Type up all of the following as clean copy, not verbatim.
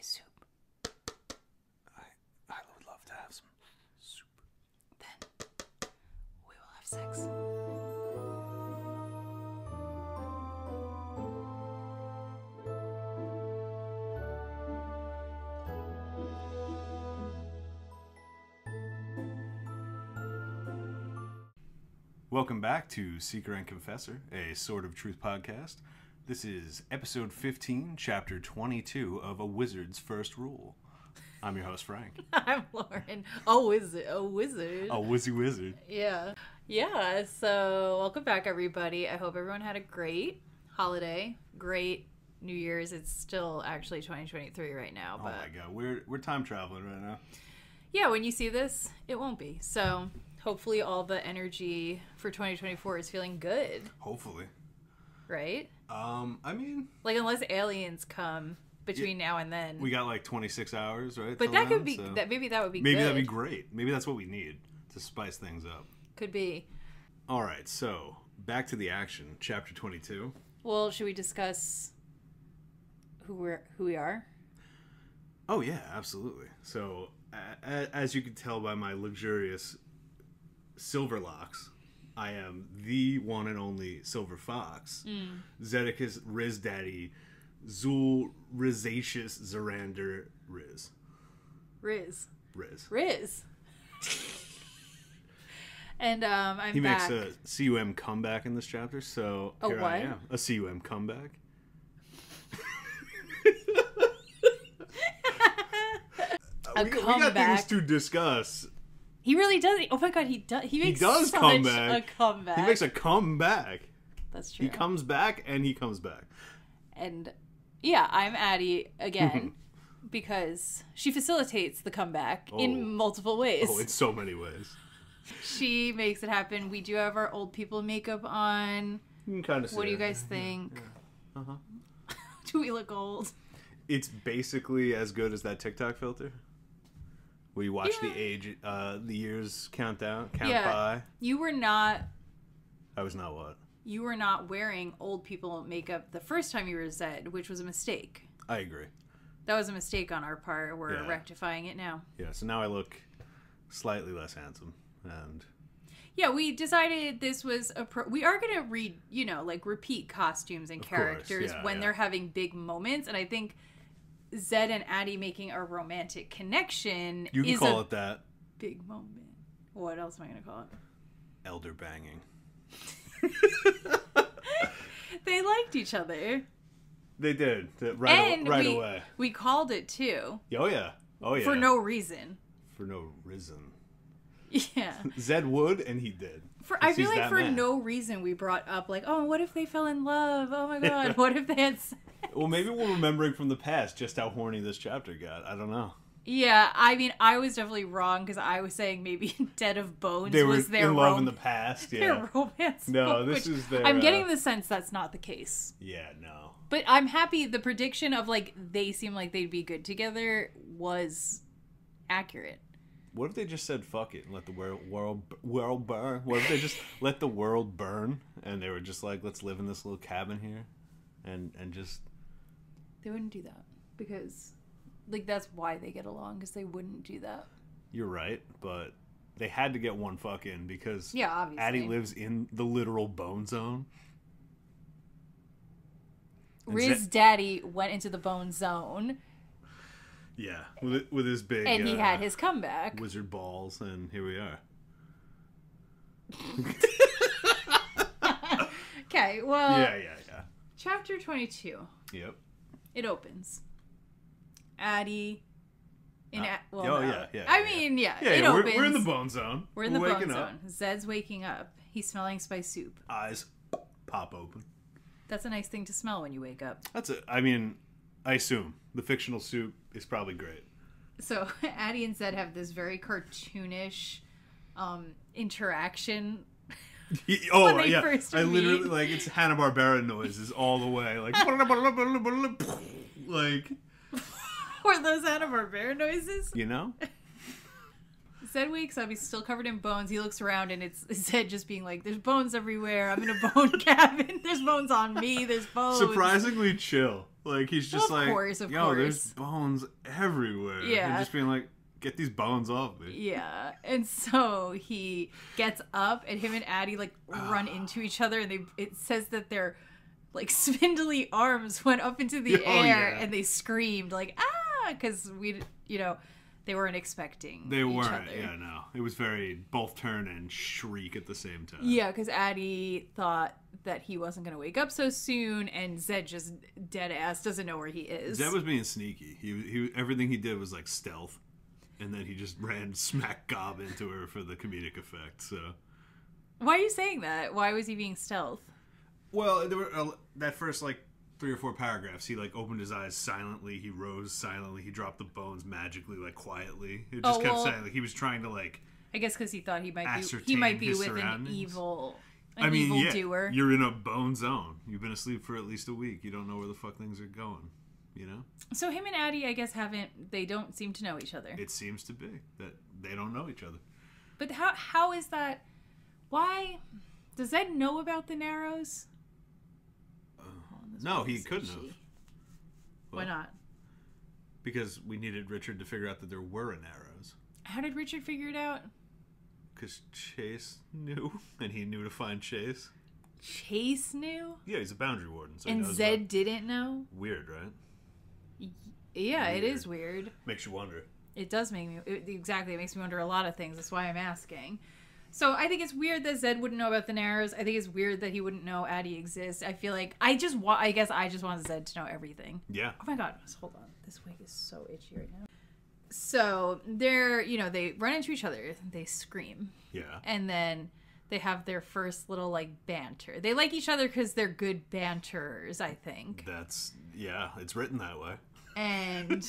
soup. I would love to have some soup. Then we will have sex. Welcome back to Seeker and Confessor, a Sword of Truth podcast. This is episode 15, chapter 22 of A Wizard's First Rule. I'm your host, Frank. I'm Lauren. A wizard. A wizzy wizard. Yeah. Yeah, so welcome back, everybody. I hope everyone had a great holiday, great New Year's. It's still actually 2023 right now. But oh my god, we're time traveling right now. Yeah, when you see this, it won't be. So hopefully all the energy for 2024 is feeling good. Hopefully. Right? I mean... like, unless aliens come between now and then. We got like 26 hours, right? But that could be... so maybe that would be good. Maybe that'd be great. Maybe that's what we need to spice things up. Could be. Alright, so, back to the action. Chapter 22. Well, should we discuss who we are? Oh, yeah, absolutely. So, as you can tell by my luxurious silver locks, I am the one and only Silver Fox. Zedicus Riz Daddy Zul Rizacious Zerander Riz. Riz. And I'm he back. makes a cum comeback in this chapter, so here I am. A cum comeback. We got things to discuss. He really does. Oh my god, he does. He does come back. A comeback. He makes a comeback. That's true. He comes back and he comes back. And yeah, I'm Adie again because she facilitates the comeback in multiple ways. Oh, in so many ways. She makes it happen. We do have our old people makeup on. You can kind of see What do you guys think? Yeah. Do we look old? It's basically as good as that TikTok filter. Where you watch the age, the years count by. You were not... I was not what? You were not wearing old people makeup the first time you were Zed, which was a mistake. I agree. That was a mistake on our part. We're rectifying it now. Yeah, so now I look slightly less handsome. And yeah, we decided this was we are going to repeat costumes and characters when they're having big moments. And I think Zedd and Adie making a romantic connection you can is call it that. Big moment. What else am I going to call it? Elder banging. They liked each other. They did. Right away. We called it too. Oh yeah. For no reason. Yeah. Zed would, and he did. I feel like for no reason we brought up like, oh, what if they fell in love? Oh my god, what if they had sex? Well, maybe we're remembering from the past just how horny this chapter got. I don't know. Yeah, I mean, I was definitely wrong because I was saying maybe Dead of Bones was their in love in the past. Yeah, their romance. No, this is their. I'm getting the sense that's not the case. Yeah, no. But I'm happy. The prediction of like they seem like they'd be good together was accurate. What if they just said fuck it and let the world burn? What if they just let the world burn and they were just like, let's live in this little cabin here, and just. They wouldn't do that because, like, that's why they get along, because they wouldn't do that. You're right, but they had to get one fuck in because obviously Adie lives in the literal bone zone. Riz Daddy went into the bone zone. Yeah, with his big... And he had his comeback. Wizard balls, and here we are. Okay, well... Yeah. Chapter 22. Yep. It opens. Adie... Yeah. It opens. We're in the bone zone. We're in the bone zone. Zed's waking up. He's smelling spice soup. Eyes pop open. That's a nice thing to smell when you wake up. I assume the fictional soup is probably great. So Adie and Zedd have this very cartoonish interaction. When they first meet. Literally, like, it's Hanna-Barbera noises all the way, like like. Were those Hanna-Barbera noises? You know? Zedd wakes up, he's still covered in bones. He looks around and it's Zedd just being like, there's bones everywhere. I'm in a bone cabin. There's bones on me. There's bones. Surprisingly chill. Like, he's just of course. there's bones everywhere. Yeah. And just being like, get these bones off me. Yeah. And so he gets up, and him and Adie, like, run into each other, and it says that their, like, spindly arms went up into the air, and they screamed, like, ah! Because they weren't expecting They weren't. other. Yeah, no. It was very both turn and shriek at the same time. Yeah, because Adie thought that he wasn't going to wake up so soon, and Zedd just dead ass doesn't know where he is. Zedd was being sneaky. He everything he did was like stealth, and then he just ran smack gob into her for the comedic effect. So, why are you saying that? Why was he being stealth? Well, there were that first like 3 or 4 paragraphs. He like opened his eyes silently. He rose silently. He dropped the bones magically, like quietly. It just kept saying like he was trying to like. I guess because he thought he might be with an evil. Doer. You're in a bone zone. You've been asleep for at least a week. You don't know where the fuck things are going. You know? So him and Adie, I guess, they don't seem to know each other. It seems to be that they don't know each other. But how is that? Why? Does Zedd know about the Narrows? No, he couldn't have. Why not? Because we needed Richard to figure out that there were Narrows. How did Richard figure it out? Because Chase knew, and he knew to find Chase. Chase knew? Yeah, he's a boundary warden. So and Zedd didn't know? Weird, right? Yeah, weird. It is weird. Makes you wonder. It does make me... Exactly, it makes me wonder a lot of things. That's why I'm asking. So I think it's weird that Zedd wouldn't know about the Narrows. I think it's weird that he wouldn't know Adie exists. I feel like I guess I just want Zedd to know everything. Yeah. Oh my god, hold on. This wig is so itchy right now. So they run into each other. They scream. Yeah. And then they have their first little like banter. They like each other because they're good banterers, I think. It's written that way. And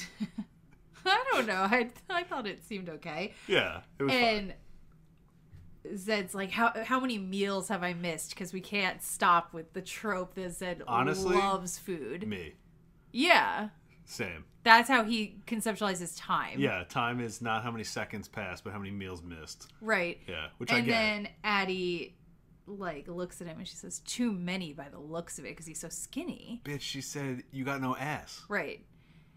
I don't know. I thought it seemed okay. Yeah, it was fine. Zedd's like, how many meals have I missed? Because we can't stop with the trope that Zedd honestly loves food. Me. Yeah. Same. That's how he conceptualizes time. Yeah, time is not how many seconds passed, but how many meals missed. Right. Yeah, which I get. And then Adie, like, looks at him and she says, too many by the looks of it, because he's so skinny. Bitch, she said, you got no ass. Right.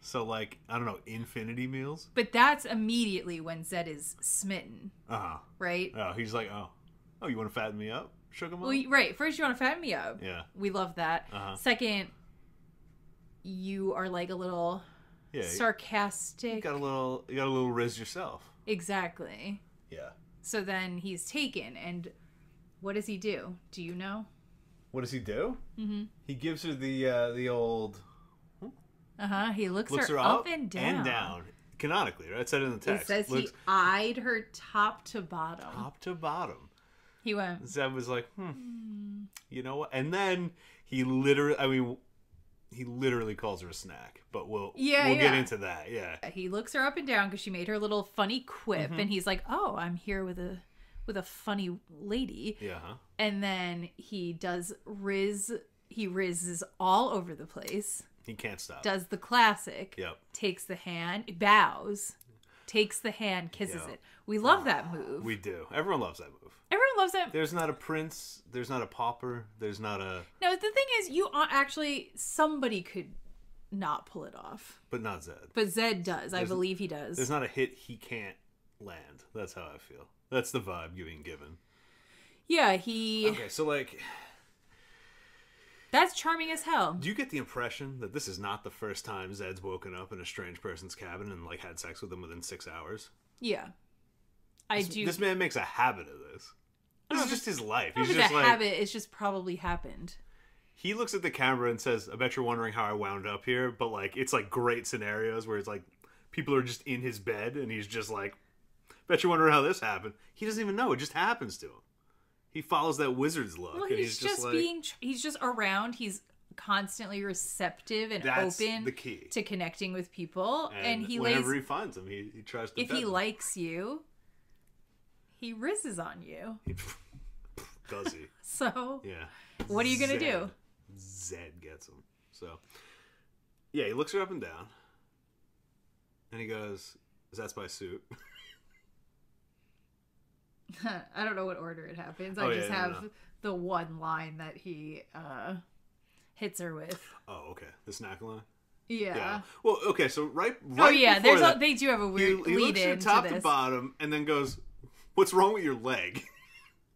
So, like, I don't know, infinity meals? But that's immediately when Zedd is smitten. Uh-huh. Right? Oh, he's like, oh, you want to fatten me up, sugar mom? Well, right. First, you want to fatten me up. Yeah. We love that. Uh-huh. Second, you are, like, a little sarcastic. You got a little riz yourself. Exactly. Yeah. So then he's taken, and what does he do? Do you know? What does he do? Mm-hmm. He gives her the old... Uh-huh. He looks her up and down. And down. Canonically, right? It said it in the text. It says he eyed her top to bottom. Top to bottom. He went... Zedd was like, you know what? And then he literally calls her a snack. But we'll get into that, yeah. He looks her up and down because she made her little funny quip. And he's like, oh, I'm here with a funny lady. Yeah. And then he does he rizzes all over the place. He can't stop. Does the classic. Yep. Takes the hand, bows, takes the hand, kisses it. We love that move. We do. Everyone loves that move. Everyone loves that. There's not a prince. There's not a pauper. There's not a... No, the thing is, somebody could not pull it off. But not Zedd. But Zedd does. I believe he does. There's not a hit he can't land. That's how I feel. That's the vibe being given. Yeah, he... Okay, so like... That's charming as hell. Do you get the impression that this is not the first time Zedd's woken up in a strange person's cabin and like had sex with them within 6 hours? Yeah. I do. This man makes a habit of this. This is just his life. He's just like... habit. It's just probably happened. He looks at the camera and says, I bet you're wondering how I wound up here. But like, it's like great scenarios where it's like people are just in his bed and he's just like, bet you're wondering how this happened. He doesn't even know. It just happens to him. He follows that wizard's look. Well, and he's just like, he's just around. He's constantly receptive and open the key to connecting with people. And whenever he finds them, he tries to. If he likes you, he rizzes on you. Does he? So yeah. What are you gonna do? Zedd gets him. So yeah, he looks her up and down, and he goes, "That's my suit." I don't know what order it happens. I just have the one line that he hits her with. Oh, okay. The snack line? Yeah. Well, okay, so right oh, yeah, before that, they do have a weird he lead looks in from top to to this. bottom and then goes, "What's wrong with your leg?"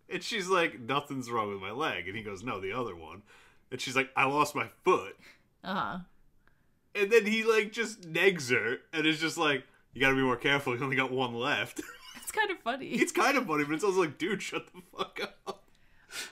And she's like, "Nothing's wrong with my leg." And he goes, "No, the other one." And she's like, "I lost my foot." Uh-huh. And then he, like, just negs her and is just like, "You gotta be more careful, you only got one left." It's kind of funny. It's kind of funny, but it's also like, dude, shut the fuck up.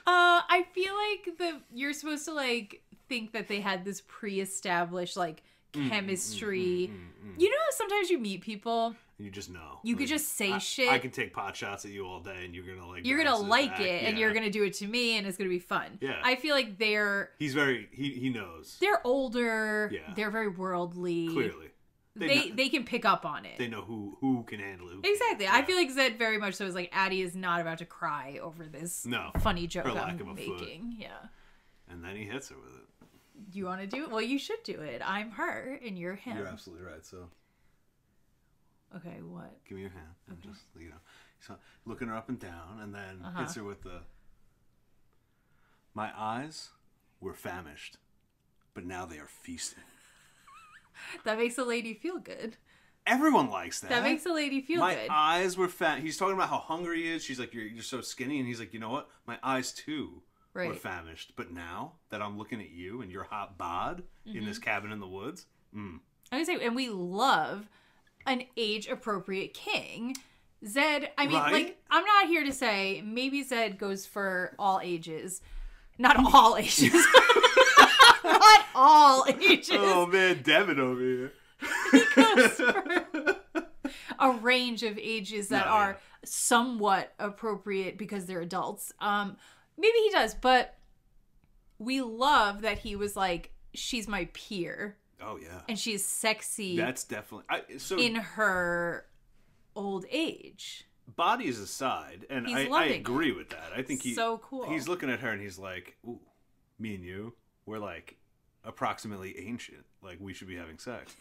I feel like you're supposed to, like, think that they had this pre-established, like, chemistry. You know how sometimes you meet people and you just know. You could just say shit. I can take pot shots at you all day and you're gonna like it and you're gonna do it to me and it's gonna be fun. Yeah. I feel like he knows. They're older. Yeah. They're very worldly. Clearly. They can pick up on it. They know who can handle it. Exactly. I feel like Zedd very much so is like, Adie is not about to cry over this funny joke I'm making. Yeah. And then he hits her with it. You want to do it? Well, you should do it. I'm her and you're him. You're absolutely right. So. Okay, what? Give me your hand. Okay. I'm just, he's looking her up and down, and then hits her with the. My eyes were famished, but now they are feasting. That makes a lady feel good. Everyone likes that. That makes a lady feel good. My eyes were fat. He's talking about how hungry he is. She's like, you're so skinny, and he's like, you know what? My eyes too were famished, but now that I'm looking at you and your hot bod in this cabin in the woods, I would say, and we love an age-appropriate king. Zedd, I mean, like, I'm not here to say maybe Zedd goes for all ages. Not all ages. Not all ages. Oh, man, Devin over here. He goes for a range of ages that are somewhat appropriate because they're adults. Maybe he does, but we love that he was like, she's my peer. Oh, yeah. And she's sexy. That's definitely... in her old age. Bodies aside, and I agree with that. I think so cool. He's looking at her and he's like, ooh, me and you, we're like approximately ancient. Like, we should be having sex.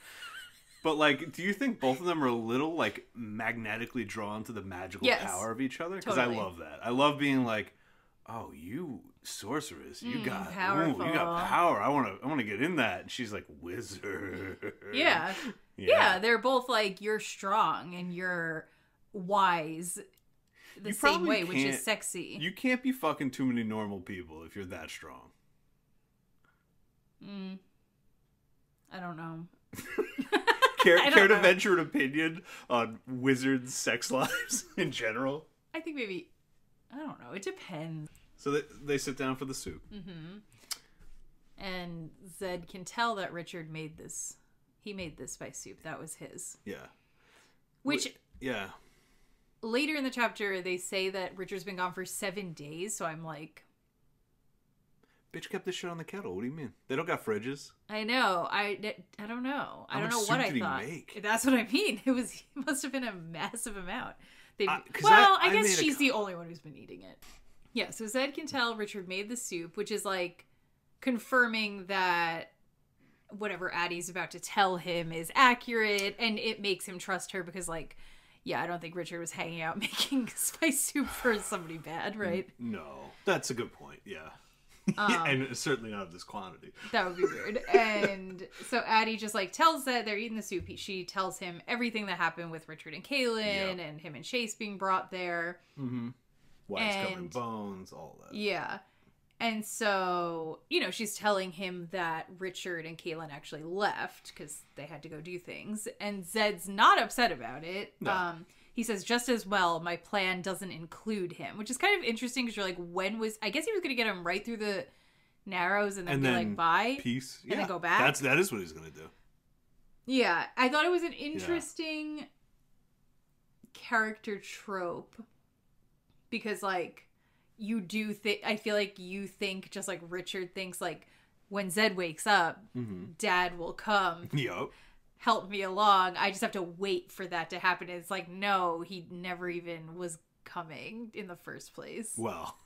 But, like, do you think both of them are a little, like, magnetically drawn to the magical power of each other? Because I love that. I love being like, oh, you sorceress, you got power. I want to get in that. And she's like, wizard. Yeah, they're both like, you're strong and you're wise the same way, which is sexy. You can't be fucking too many normal people if you're that strong. I don't know. Care to venture an opinion on wizards' sex lives in general? I think maybe, I don't know. It depends. So they sit down for the soup. Mm-hmm. And Zedd can tell that Richard made this. He made this spice soup. That was his. Yeah. Which... Yeah. Later in the chapter, they say that Richard's been gone for 7 days, so I'm like... Bitch kept this shit on the kettle. What do you mean? They don't got fridges. I know. I don't know. I don't know what I thought. Make? That's what I mean. It must have been a massive amount. I guess she's the only one who's been eating it. Yeah, so Zedd can tell Richard made the soup, which is like confirming that whatever Addie's about to tell him is accurate, and it makes him trust her because, like, yeah, I don't think Richard was hanging out making spice soup for somebody bad, right? No, that's a good point, yeah. And certainly not of this quantity. That would be weird. And so Adie just like tells that they're eating the soup. She tells him everything that happened with Richard and Kaylin and him and Chase being brought there. Mm-hmm. Why it's covered in bones, all that. Yeah. And so, she's telling him that Richard and Kaylin actually left because they had to go do things. And Zedd's not upset about it. No. He says, just as well, my plan doesn't include him, which is kind of interesting because you're like, I guess he was going to get him right through the Narrows and then be like, bye. Peace. And then go back. That is what he's going to do. Yeah. I thought it was an interesting character trope because, like, you do think, I feel like you think just like Richard thinks, like, when Zedd wakes up, Dad will come. Yup. Help me along. I just have to wait for that to happen. It's like, no, he never even was coming in the first place. Well,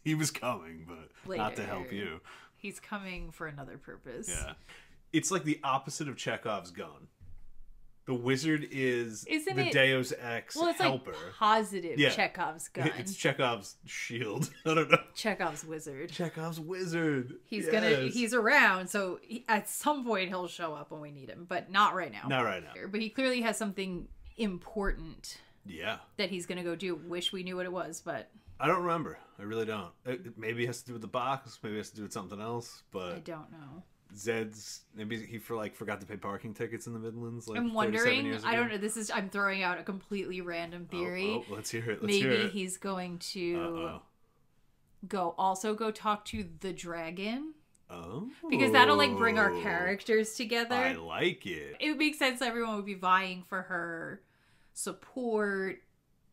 he was coming, but later, not to help you. He's coming for another purpose. Yeah. It's like the opposite of Chekhov's gun. The wizard is Isn't the it, Deus Ex helper. Like positive Chekhov's gun. It's Chekhov's shield. I don't know. Chekhov's wizard. Chekhov's wizard. He's around, so at some point he'll show up when we need him, but not right now. Not right now. But he clearly has something important. Yeah. That he's gonna go do. Wish we knew what it was, but I don't remember. I really don't. Maybe it has to do with the box. Maybe it has to do with something else. But I don't know. Zedd's maybe he forgot to pay parking tickets in the Midlands. Like I'm wondering. Years ago. I don't know. I'm throwing out a completely random theory. Oh, let's hear it. Maybe he's going to go talk to the dragon. Oh, because that'll like bring our characters together. I like it. It would make sense. Everyone would be vying for her support,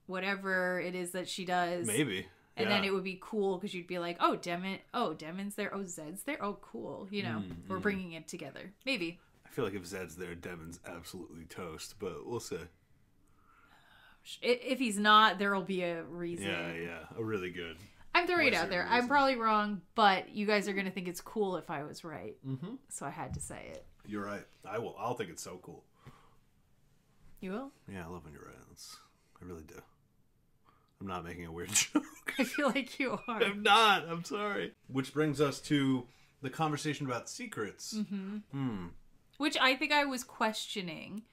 whatever it is that she does. Maybe. And then it would be cool because you'd be like, oh, Demon's there. Oh, Zedd's there. Oh, cool. You know, we're bringing it together. Maybe. I feel like if Zedd's there, Demon's absolutely toast, but we'll see. If he's not, there'll be a reason. Yeah. A really good. I'm throwing it out there. I'm probably wrong, but you guys are going to think it's cool if I was right. Mm-hmm. So I had to say it. You're right. I will. I'll think it's so cool. You will? Yeah, I love when you're right. I really do. I'm not making a weird joke. I feel like you are. I'm not. I'm sorry. Which brings us to the conversation about secrets. Mm-hmm. Which I think I was questioning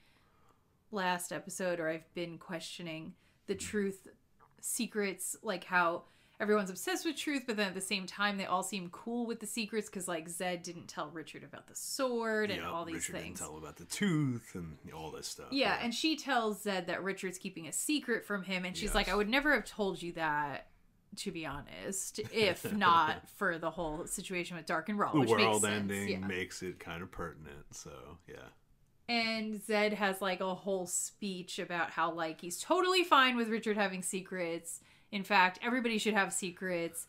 last episode, or I've been questioning the truth, secrets, like how everyone's obsessed with truth, but then at the same time they all seem cool with the secrets because like Zedd didn't tell Richard about the sword and all these things. Richard didn't tell about the tooth and all this stuff. Yeah, and she tells Zedd that Richard's keeping a secret from him, and she's like, I would never have told you that, to be honest, if not for the whole situation with Dark and Raw, which the makes world sense. ending makes it kind of pertinent, so yeah. And Zedd has like a whole speech about how like he's totally fine with Richard having secrets. In fact, everybody should have secrets,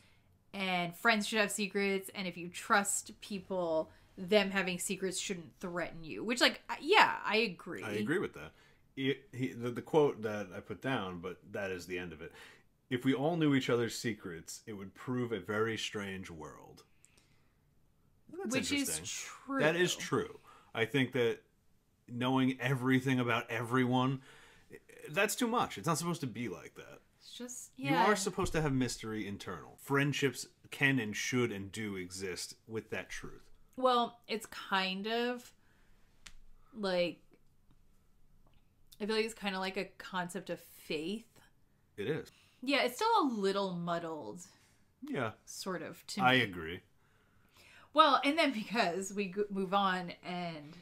and friends should have secrets, and if you trust people, them having secrets shouldn't threaten you. Which, like, yeah, I agree. I agree with that. The quote that I put down, but that is the end of it. If we all knew each other's secrets, it would prove a very strange world. That's Which is true. That is true. I think that knowing everything about everyone, that's too much. It's not supposed to be like that. Just you are supposed to have mystery internal. Friendships can and should and do exist with that truth. Well, it's kind of like, I feel like it's kind of like a concept of faith. It is. Yeah, it's still a little muddled. Yeah. Sort of, to me. I agree. Well, and then because we move on and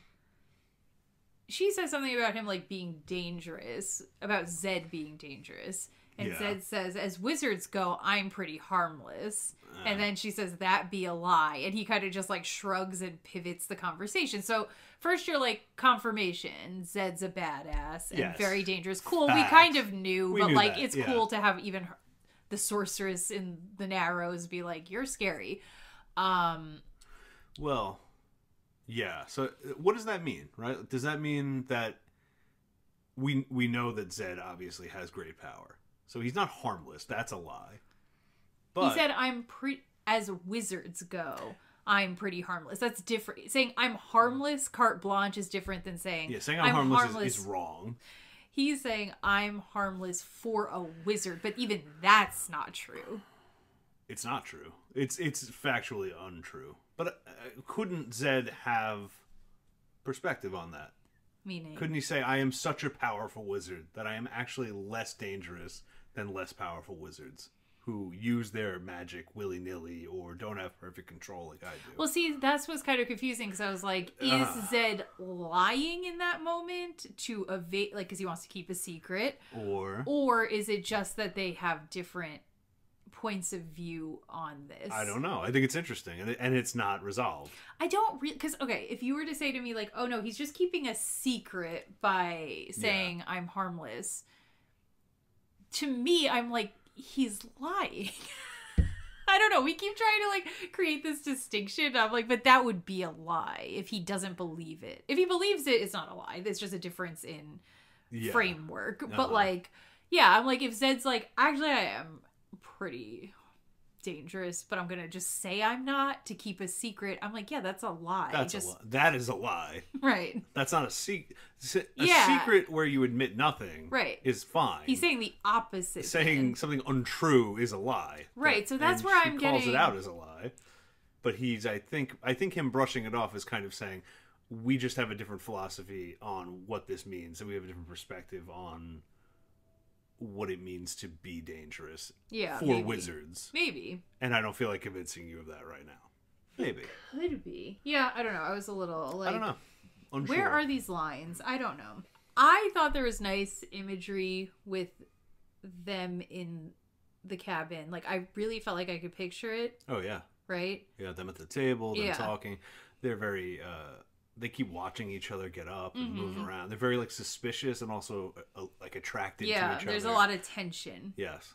she says something about him like being dangerous, about Zedd being dangerous. And Zedd says, as wizards go, I'm pretty harmless. And then she says, that be a lie. And he kind of just like shrugs and pivots the conversation. So first you're like, confirmation. Zedd's a badass and very dangerous. Cool. Fact. We kind of knew, but like, it's cool to have even the sorceress in the Narrows be like, you're scary. Well, yeah. So what does that mean, right? Does that mean that we know that Zedd obviously has great power? So he's not harmless. That's a lie. But he said, as wizards go, I'm pretty harmless. That's different. Saying I'm harmless, carte blanche, is different than saying saying I'm harmless is wrong. He's saying I'm harmless for a wizard, but even that's not true. It's not true. It's factually untrue. But couldn't Zedd have perspective on that? Meaning? Couldn't he say, I am such a powerful wizard that I am actually less dangerous than less powerful wizards who use their magic willy-nilly or don't have perfect control like I do? Well, see, that's what's kind of confusing because I was like, is Zedd lying in that moment to evade, like, because he wants to keep a secret? Or is it just that they have different points of view on this? I don't know. I think it's interesting, and it's not resolved. I don't really, because okay, if you were to say to me like, oh no, he's just keeping a secret by saying I'm harmless, to me I'm like, he's lying. I don't know, we keep trying to like create this distinction. I'm like, but that would be a lie if he doesn't believe it. If he believes it, it's not a lie. There's just a difference in framework. But like, yeah, I'm like, if Zedd's like, actually I am pretty dangerous, but I'm gonna just say I'm not to keep a secret. I'm like, yeah, that's a lie. That's a lie. That is a lie. Right. That's not a secret. A secret where you admit nothing is fine. He's saying the opposite. Saying something untrue is a lie. Right, so that's where I'm getting... calls it out as a lie. But he's, I think him brushing it off is kind of saying, we just have a different philosophy on what this means, and we have a different perspective on what it means to be dangerous for wizards. Maybe. And I don't feel like convincing you of that right now. Maybe. Could be. Yeah, I don't know. I was a little like... I don't know. Unsure. Where are these lines? I don't know. I thought there was nice imagery with them in the cabin. Like, I really felt like I could picture it. Oh, yeah. Right? Yeah, them at the table, them talking. They're very... they keep watching each other get up and move around. They're very, like, suspicious and also, like, attracted to each other. Yeah, there's a lot of tension. Yes.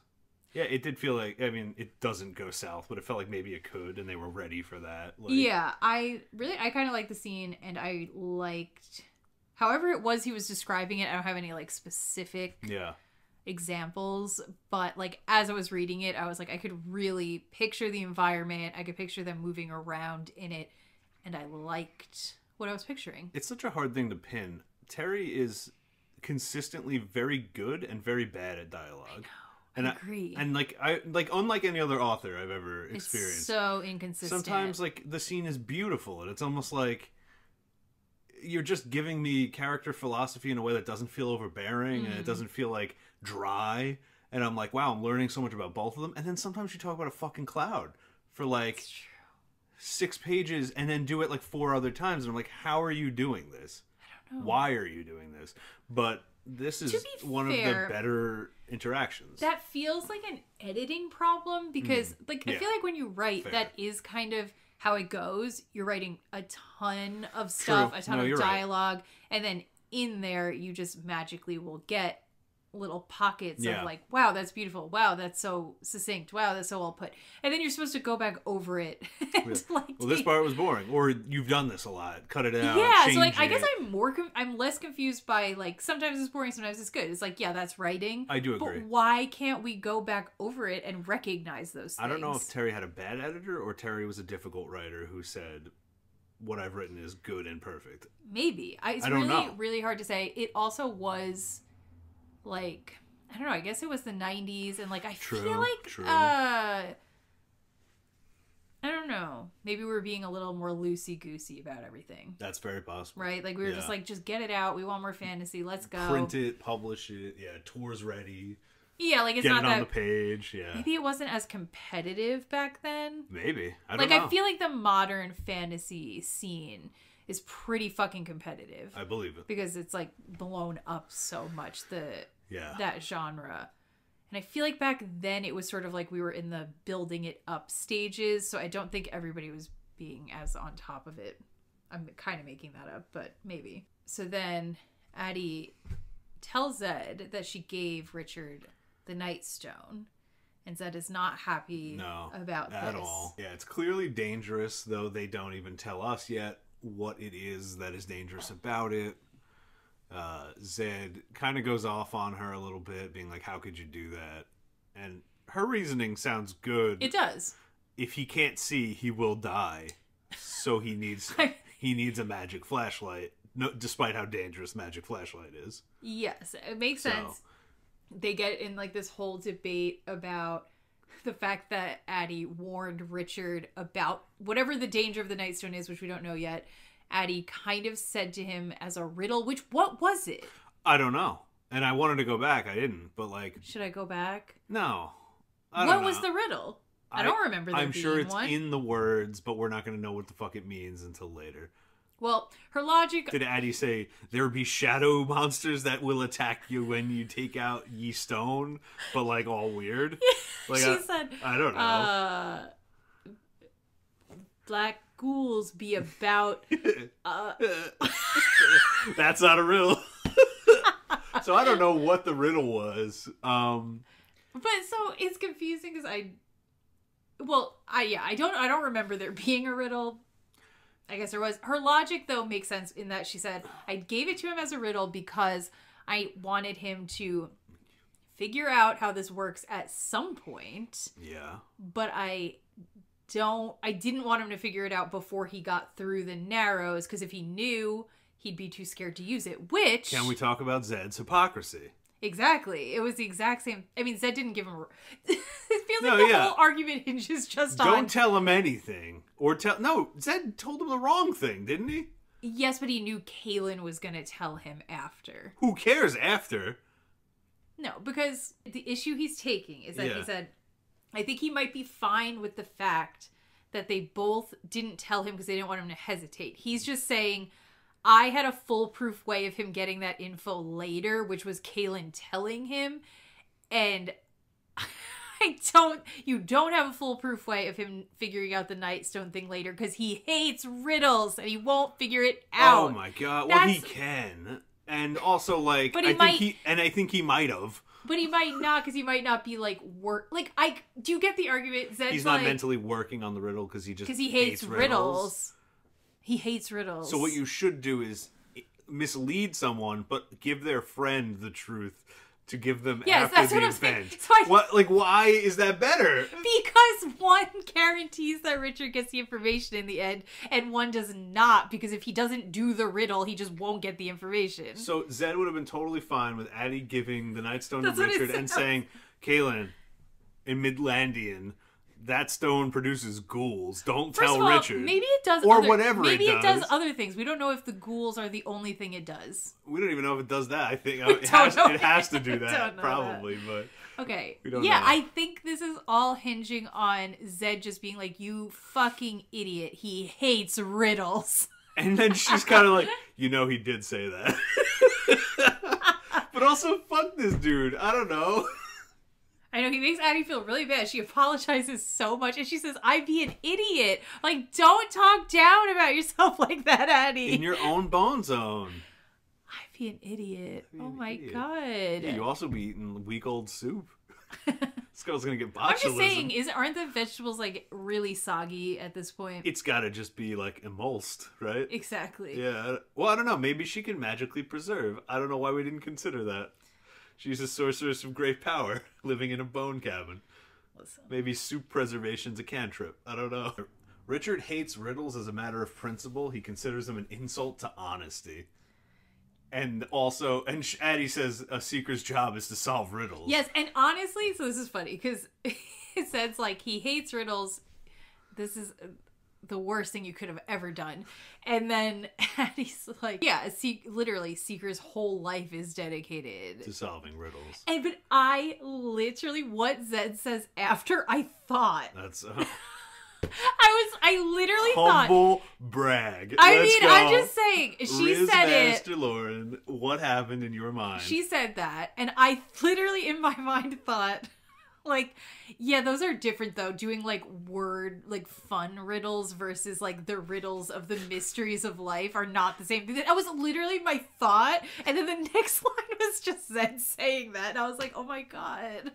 Yeah, it did feel like, I mean, it doesn't go south, but it felt like maybe it could, and they were ready for that. Like, yeah, I kind of liked the scene, and I liked... However it was he was describing it, I don't have any, like, specific examples, but, like, as I was reading it, I was like, I could really picture the environment. I could picture them moving around in it, and I liked... what I was picturing. It's such a hard thing to pin. Terry is consistently very good and very bad at dialogue. I agree. And like unlike any other author I've ever experienced. It's so inconsistent. Sometimes like the scene is beautiful and it's almost like you're just giving me character philosophy in a way that doesn't feel overbearing and it doesn't feel like dry. And I'm like, wow, I'm learning so much about both of them. And then sometimes you talk about a fucking cloud for like 6 pages and then do it like 4 other times. And I'm like, how are you doing this? I don't know. Why are you doing this? But this is one of the better interactions. That feels like an editing problem because like I feel like when you write, that is kind of how it goes. You're writing a ton of stuff, a ton of dialogue, and then in there you just magically will get little pockets of like, wow, that's beautiful, wow, that's so succinct, wow, that's so well put, and then you're supposed to go back over it and, like, well, this part was boring, or you've done this a lot, cut it out, so like I guess I'm less confused by like sometimes it's boring, sometimes it's good. It's like, yeah, that's writing. I do agree, but why can't we go back over it and recognize those things? I don't know if Terry had a bad editor or Terry was a difficult writer who said what I've written is good and perfect. Maybe it's I don't know. Really hard to say. It also was like, I don't know, I guess it was the 90s and like I feel like I don't know, maybe we were being a little more loosey-goosey about everything. That's very possible, right? Like we were just like, just get it out, we want more fantasy, let's go print it, publish it, tour's ready, like it's get not it on that, the page. Maybe it wasn't as competitive back then. Maybe I don't know. I feel like the modern fantasy scene is pretty fucking competitive. I believe it. Because it's like blown up so much, that genre. And I feel like back then it was sort of like we were in the building it up stages, so I don't think everybody was being as on top of it. I'm kind of making that up, but maybe. So then Adie tells Zedd that she gave Richard the Nightstone, and Zedd is not happy about this. At all. Yeah, it's clearly dangerous, though they don't even tell us yet what it is that is dangerous about it. Zedd kind of goes off on her a little bit, being like, how could you do that? And her reasoning sounds good. It does. If he can't see, he will die. So he needs a magic flashlight, despite how dangerous magic flashlight is. Yes, it makes sense. They get in like this whole debate about the fact that Adie warned Richard about whatever the danger of the Nightstone is, which we don't know yet. Adie kind of said to him as a riddle, what was it? I don't know. And I wanted to go back. I didn't, but like... Should I go back? No. What was the riddle? I don't remember there being one. I'm sure it's in the words, but we're not going to know what the fuck it means until later. Well, her logic... Did Adie say, there be shadow monsters that will attack you when you take out ye stone, but like all weird? Like, she said... I don't know. Black ghouls be about... That's not a riddle. So I don't know what the riddle was. But so it's confusing because I don't remember there being a riddle. I guess there was. Her logic, though, makes sense in that she said, I gave it to him as a riddle because I wanted him to figure out how this works at some point. Yeah. But I didn't want him to figure it out before he got through the Narrows, because if he knew, he'd be too scared to use it, which... Can we talk about Zedd's hypocrisy? Exactly. It was the exact same... I mean, Zedd didn't give him... It feels like the whole argument hinges just on... Don't tell him anything. No, Zedd told him the wrong thing, didn't he? Yes, but he knew Kaylin was going to tell him after. Who cares after? No, because the issue he's taking is that he said, I think he might be fine with the fact that they both didn't tell him because they didn't want him to hesitate. He's just saying... I had a foolproof way of him getting that info later, which was Kaylin telling him. And you don't have a foolproof way of him figuring out the Nightstone thing later, because he hates riddles and he won't figure it out. Oh my god. Well, he can. And also, like, I think he might have. But he might not, because he might not be like do you get the argument? Zedd's he's not mentally working on the riddle because he hates riddles. He hates riddles. So what you should do is mislead someone, but give their friend the truth to give them after the event. So why is that better? Because one guarantees that Richard gets the information in the end, and one does not, because if he doesn't do the riddle, he just won't get the information. So Zedd would have been totally fine with Adie giving the Nightstone to Richard and saying, Kaylin, in Midlandian, that stone produces ghouls. Don't tell Richard. Maybe it does, or whatever. Maybe it does other things. We don't know if the ghouls are the only thing it does. We don't even know if it does that. I think it has to do that, probably. But okay, we don't know. I think this is all hinging on Zedd just being like, "You fucking idiot! He hates riddles." And then she's kind of like, he did say that. But also, fuck this dude. I don't know. I know, he makes Adie feel really bad. She apologizes so much, and she says, I'd be an idiot. Like, don't talk down about yourself like that, Adie. In your own bone zone. I'd be an idiot. Oh my god. Yeah, you also be eating week-old soup. This girl's gonna get botulism. I'm just saying, aren't the vegetables, like, really soggy at this point? It's gotta just be, like, emulsed, right? Exactly. Yeah. Well, I don't know. Maybe she can magically preserve. I don't know why we didn't consider that. She's a sorceress of great power, living in a bone cabin. Listen. Maybe soup preservation's a cantrip. I don't know. Richard hates riddles as a matter of principle. He considers them an insult to honesty. And also, Adie says a seeker's job is to solve riddles. Yes, and honestly, so this is funny, because it says, like, he hates riddles. This is the worst thing you could have ever done. And then Addie's like, yeah, literally, Seeker's whole life is dedicated to solving riddles. But I literally, what Zedd says after, I thought. That's... I literally thought... Humble brag. I'm just saying, she said Master Lauren, what happened in your mind? She said that, and I literally, in my mind, thought... Like, yeah, those are different, though. Doing, like, fun riddles versus, like, the riddles of the mysteries of life are not the same thing. That was literally my thought. And then the next line was just Zedd saying that. And I was like, oh, my God.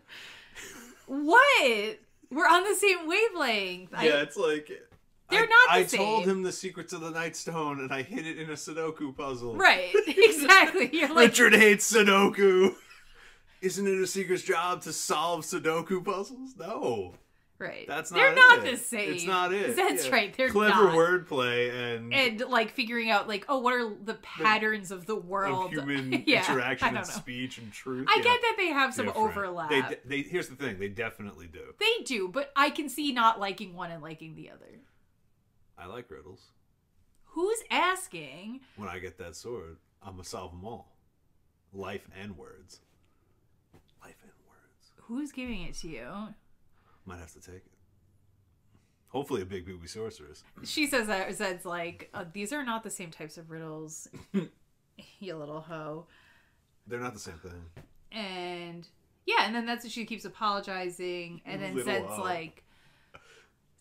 What? We're on the same wavelength. Yeah, it's like... They're not the same. I told him the secrets of the Nightstone, and I hid it in a Sudoku puzzle. Right. Exactly. You're like... Richard hates Sudoku. Isn't it a seeker's job to solve Sudoku puzzles? No. Right. They're not the same. It's not it. That's right. They're clever not. Wordplay and like figuring out like, oh, what are the patterns of the world? Of human interaction and speech and truth. I get that they have some overlap. Here's the thing. They definitely do. They do, but I can see not liking one and liking the other. I like riddles. Who's asking? When I get that sword, I'm going to solve them all. Life and words. Who's giving it to you? Might have to take it. Hopefully a big booby sorceress. She says that Zedd's like, these are not the same types of riddles, you little hoe. They're not the same thing. And yeah, and then that's what she keeps apologizing. And then Zedd's like,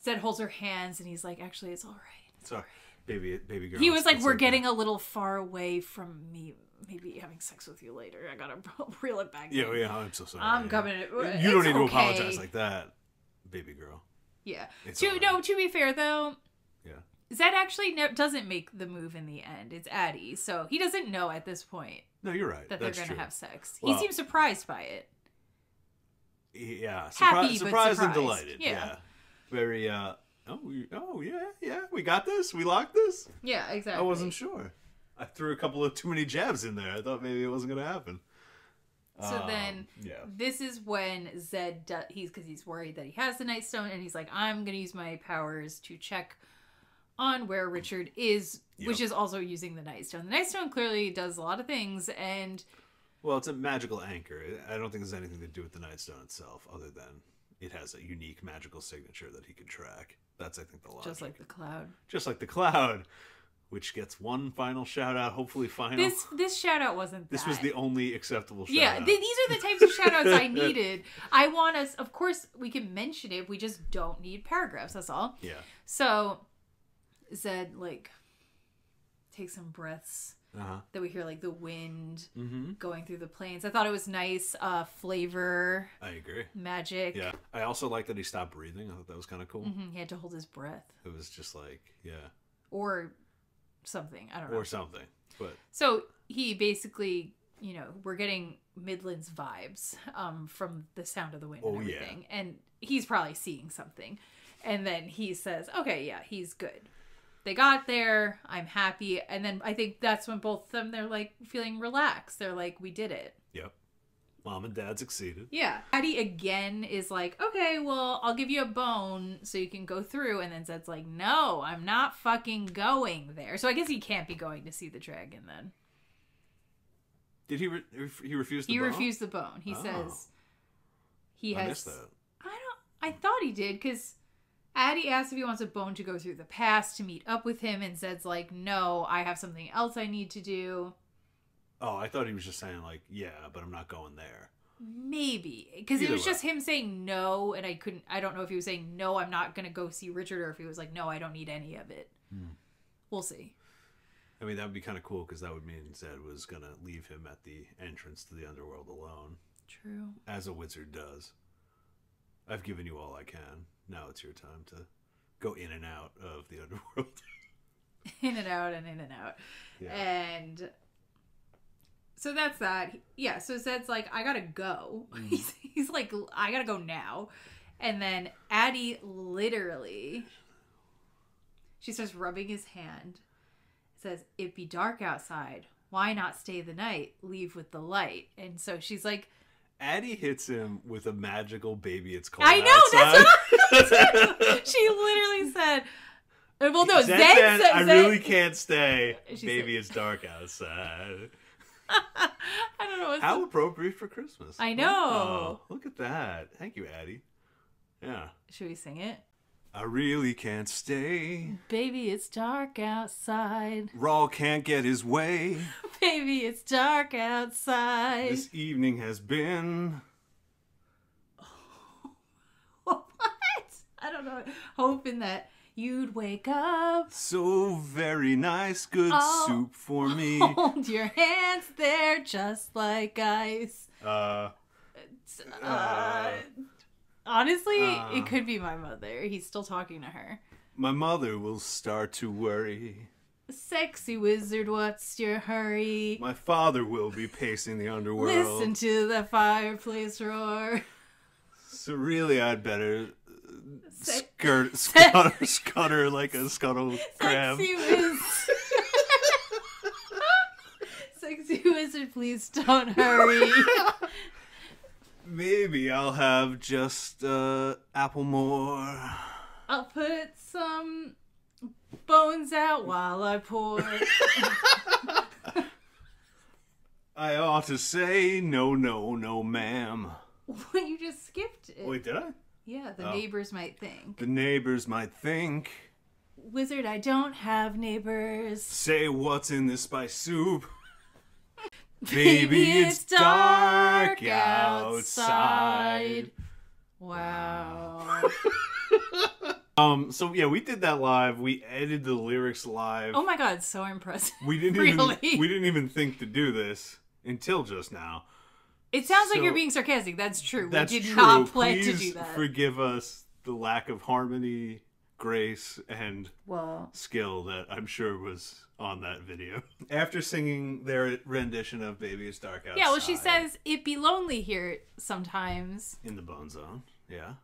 Zedd holds her hands and he's like, actually, it's all right. It's all right. Baby girl. He was like, we're getting a little far away from me. Maybe having sex with you later. I gotta reel it back. Yeah, I'm so sorry. I'm coming. You don't need to apologize like that, baby girl. Yeah. To be fair though, yeah, Zedd actually doesn't make the move in the end. It's Adie, so he doesn't know at this point. No, you're right. That they're gonna have sex. Well, he seems surprised by it. Yeah, surprised and delighted. Yeah. Very, yeah, we got this? We locked this? Yeah, exactly. I wasn't sure. I threw a couple of too many jabs in there. I thought maybe it wasn't going to happen. So then, this is when Zedd, because he's worried that he has the Nightstone, and he's like, I'm going to use my powers to check on where Richard is, which is also using the Nightstone. The Nightstone clearly does a lot of things, and... Well, it's a magical anchor. I don't think there's anything to do with the Nightstone itself, other than it has a unique magical signature that he can track. That's, I think, the logic. Just like the Cloud. Just like the Cloud, which gets one final shout-out, hopefully final. This shout-out wasn't This was the only acceptable shout-out. Yeah, these are the types of shout-outs I needed. I want us... Of course, we can mention it. We just don't need paragraphs, that's all. Yeah. So, Zedd, like, takes some breaths... That we hear like the wind going through the plains. I thought it was nice flavor. I agree. Magic. Yeah. I also like that he stopped breathing. I thought that was kind of cool. He had to hold his breath. It was just like, yeah. Or something. I don't know. Or something. But so he basically, we're getting Midland's vibes from the sound of the wind and everything. Yeah. And he's probably seeing something. And then he says, okay, yeah, he's good. They got there. I'm happy. And then I think that's when both of them, they're like feeling relaxed. They're like, we did it. Yep. Mom and Dad succeeded. Yeah. Adie again is like, okay, well, I'll give you a bone so you can go through. And then Zedd's like, no, I'm not fucking going there. So I guess he can't be going to see the dragon then. Did he refuse the bone? He refused the bone. He says he has... I missed that. I thought he did because... Adie asks if he wants a bone to go through the past to meet up with him, and Zedd's like, no, I have something else I need to do. Oh, I thought he was just saying, like, yeah, but I'm not going there. Maybe. Because it was just him saying no, and I don't know if he was saying, no, I'm not going to go see Richard, or if he was like, no, I don't need any of it. We'll see. I mean, that would be kind of cool, because that would mean Zedd was going to leave him at the entrance to the underworld alone. True. As a wizard does. I've given you all I can. Now it's your time to go in and out of the underworld. In and out and in and out. Yeah. And so that's that. Yeah, so Zedd's like, I gotta go. He's like, I gotta go now. And then Adie literally, she starts rubbing his hand. Says, it'd be dark outside. Why not stay the night? Leave with the light. And so she's like, Adie hits him with a magical baby it's cold I know, outside. That's what she literally said. Well, no, Zedd said, I really can't stay. Baby, said, it's dark outside. I don't know. How appropriate for Christmas. I know. Oh, look at that. Thank you, Adie. Yeah. Should we sing it? I really can't stay. Baby, it's dark outside. Rawl can't get his way. Baby, it's dark outside. This evening has been... What? I don't know. Hoping that you'd wake up. So very nice, good soup for me. Hold your hands there just like ice. Honestly, it could be my mother. He's still talking to her. My mother will start to worry. Sexy wizard, what's your hurry? My father will be pacing the underworld. Listen to the fireplace roar. So really, I'd better scutter like a scuttle crab. Sexy wizard, please don't hurry. Maybe I'll have just apple more. I'll put some bones out while I pour. I ought to say no, ma'am. Well, you just skipped it. Wait, did I? Yeah, the neighbors might think. The neighbors might think. Wizard, I don't have neighbors. Say what's in this spice soup. Baby, it's dark outside. Wow. So yeah, we did that live. We edited the lyrics live. Oh my god, so impressive. We didn't even think to do this until just now. It sounds like you're being sarcastic. That's true. We did not plan to do that. Forgive us the lack of harmony, grace and skill that I'm sure was on that video. After singing their rendition of Baby It's Dark Outside. Yeah, well, she says, it be lonely here sometimes. In the Bone Zone, yeah.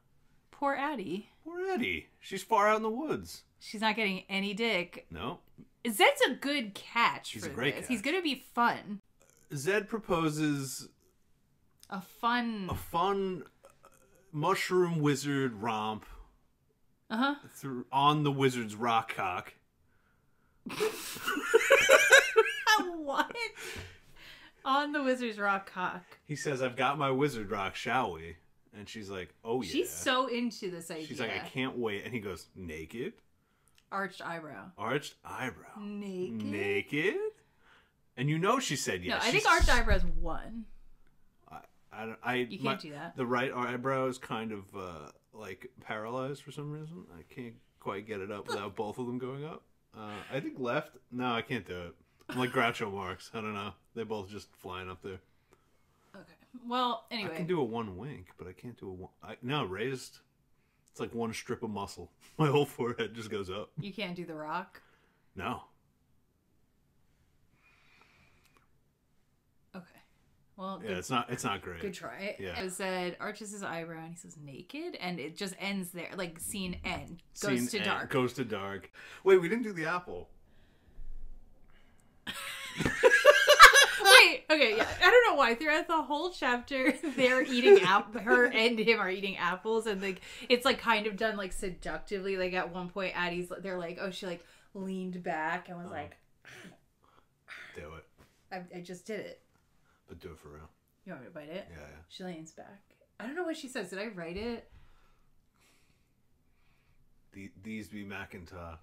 Poor Adie. Poor Adie. She's far out in the woods. She's not getting any dick. No. Zedd's a good catch for great this. catch. He's going to be fun. Zedd proposes a fun mushroom wizard romp on the wizard's rock cock. What? On the wizard's rock cock. He says, I've got my wizard rock, shall we? And she's like, oh yeah. She's so into this idea. She's like, I can't wait. And he goes, naked? Arched eyebrow. Arched eyebrow. Naked? Naked? And you know she said yes. No, I think arched eyebrows won. You can't do that. The right eyebrow is kind of like paralyzed for some reason. I can't quite get it up without both of them going up. I think left. No, I can't do it. I'm like Groucho Marx. I don't know. They both just flying up there. Okay. Well, anyway. I can do a one wink, but I can't do a one. No, raised. It's like one strip of muscle. My whole forehead just goes up. You can't do the rock? No. Okay. Well, yeah, it's not great. Good try. Yeah. It said arches his eyebrow and he says naked, and it just ends there. Like scene end. Goes to dark. Goes to dark. Wait, we didn't do the apple. Wait, okay, yeah. I don't know why. Throughout the whole chapter, they're eating her and him are eating apples, and like it's like kind of done like seductively. Like at one point, they're like, oh, she like leaned back and was like, do it. I just did it. But do it for real. You want me to bite it? Yeah. She leans back. I don't know what she says. Did I write it? These be Macintosh.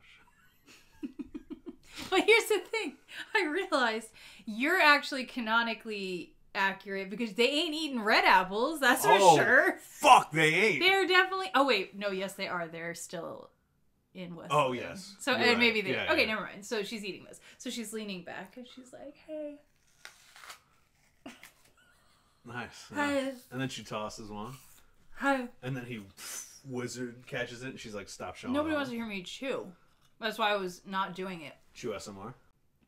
But here's the thing. I realized you're actually canonically accurate because they ain't eating red apples. That's for sure. Fuck, they ain't. They're definitely... Oh, wait. No, yes, they are. They're still in West. Oh, yes. So, You're and right. maybe they... Yeah, okay, yeah. never mind. So she's eating this. So she's leaning back and she's like, hey. Nice. Hi. And then she tosses one. Hi. And then he wizard catches it and she's like, stop showing Nobody off. wants to hear me chew. That's why I was not doing it. Chew SMR.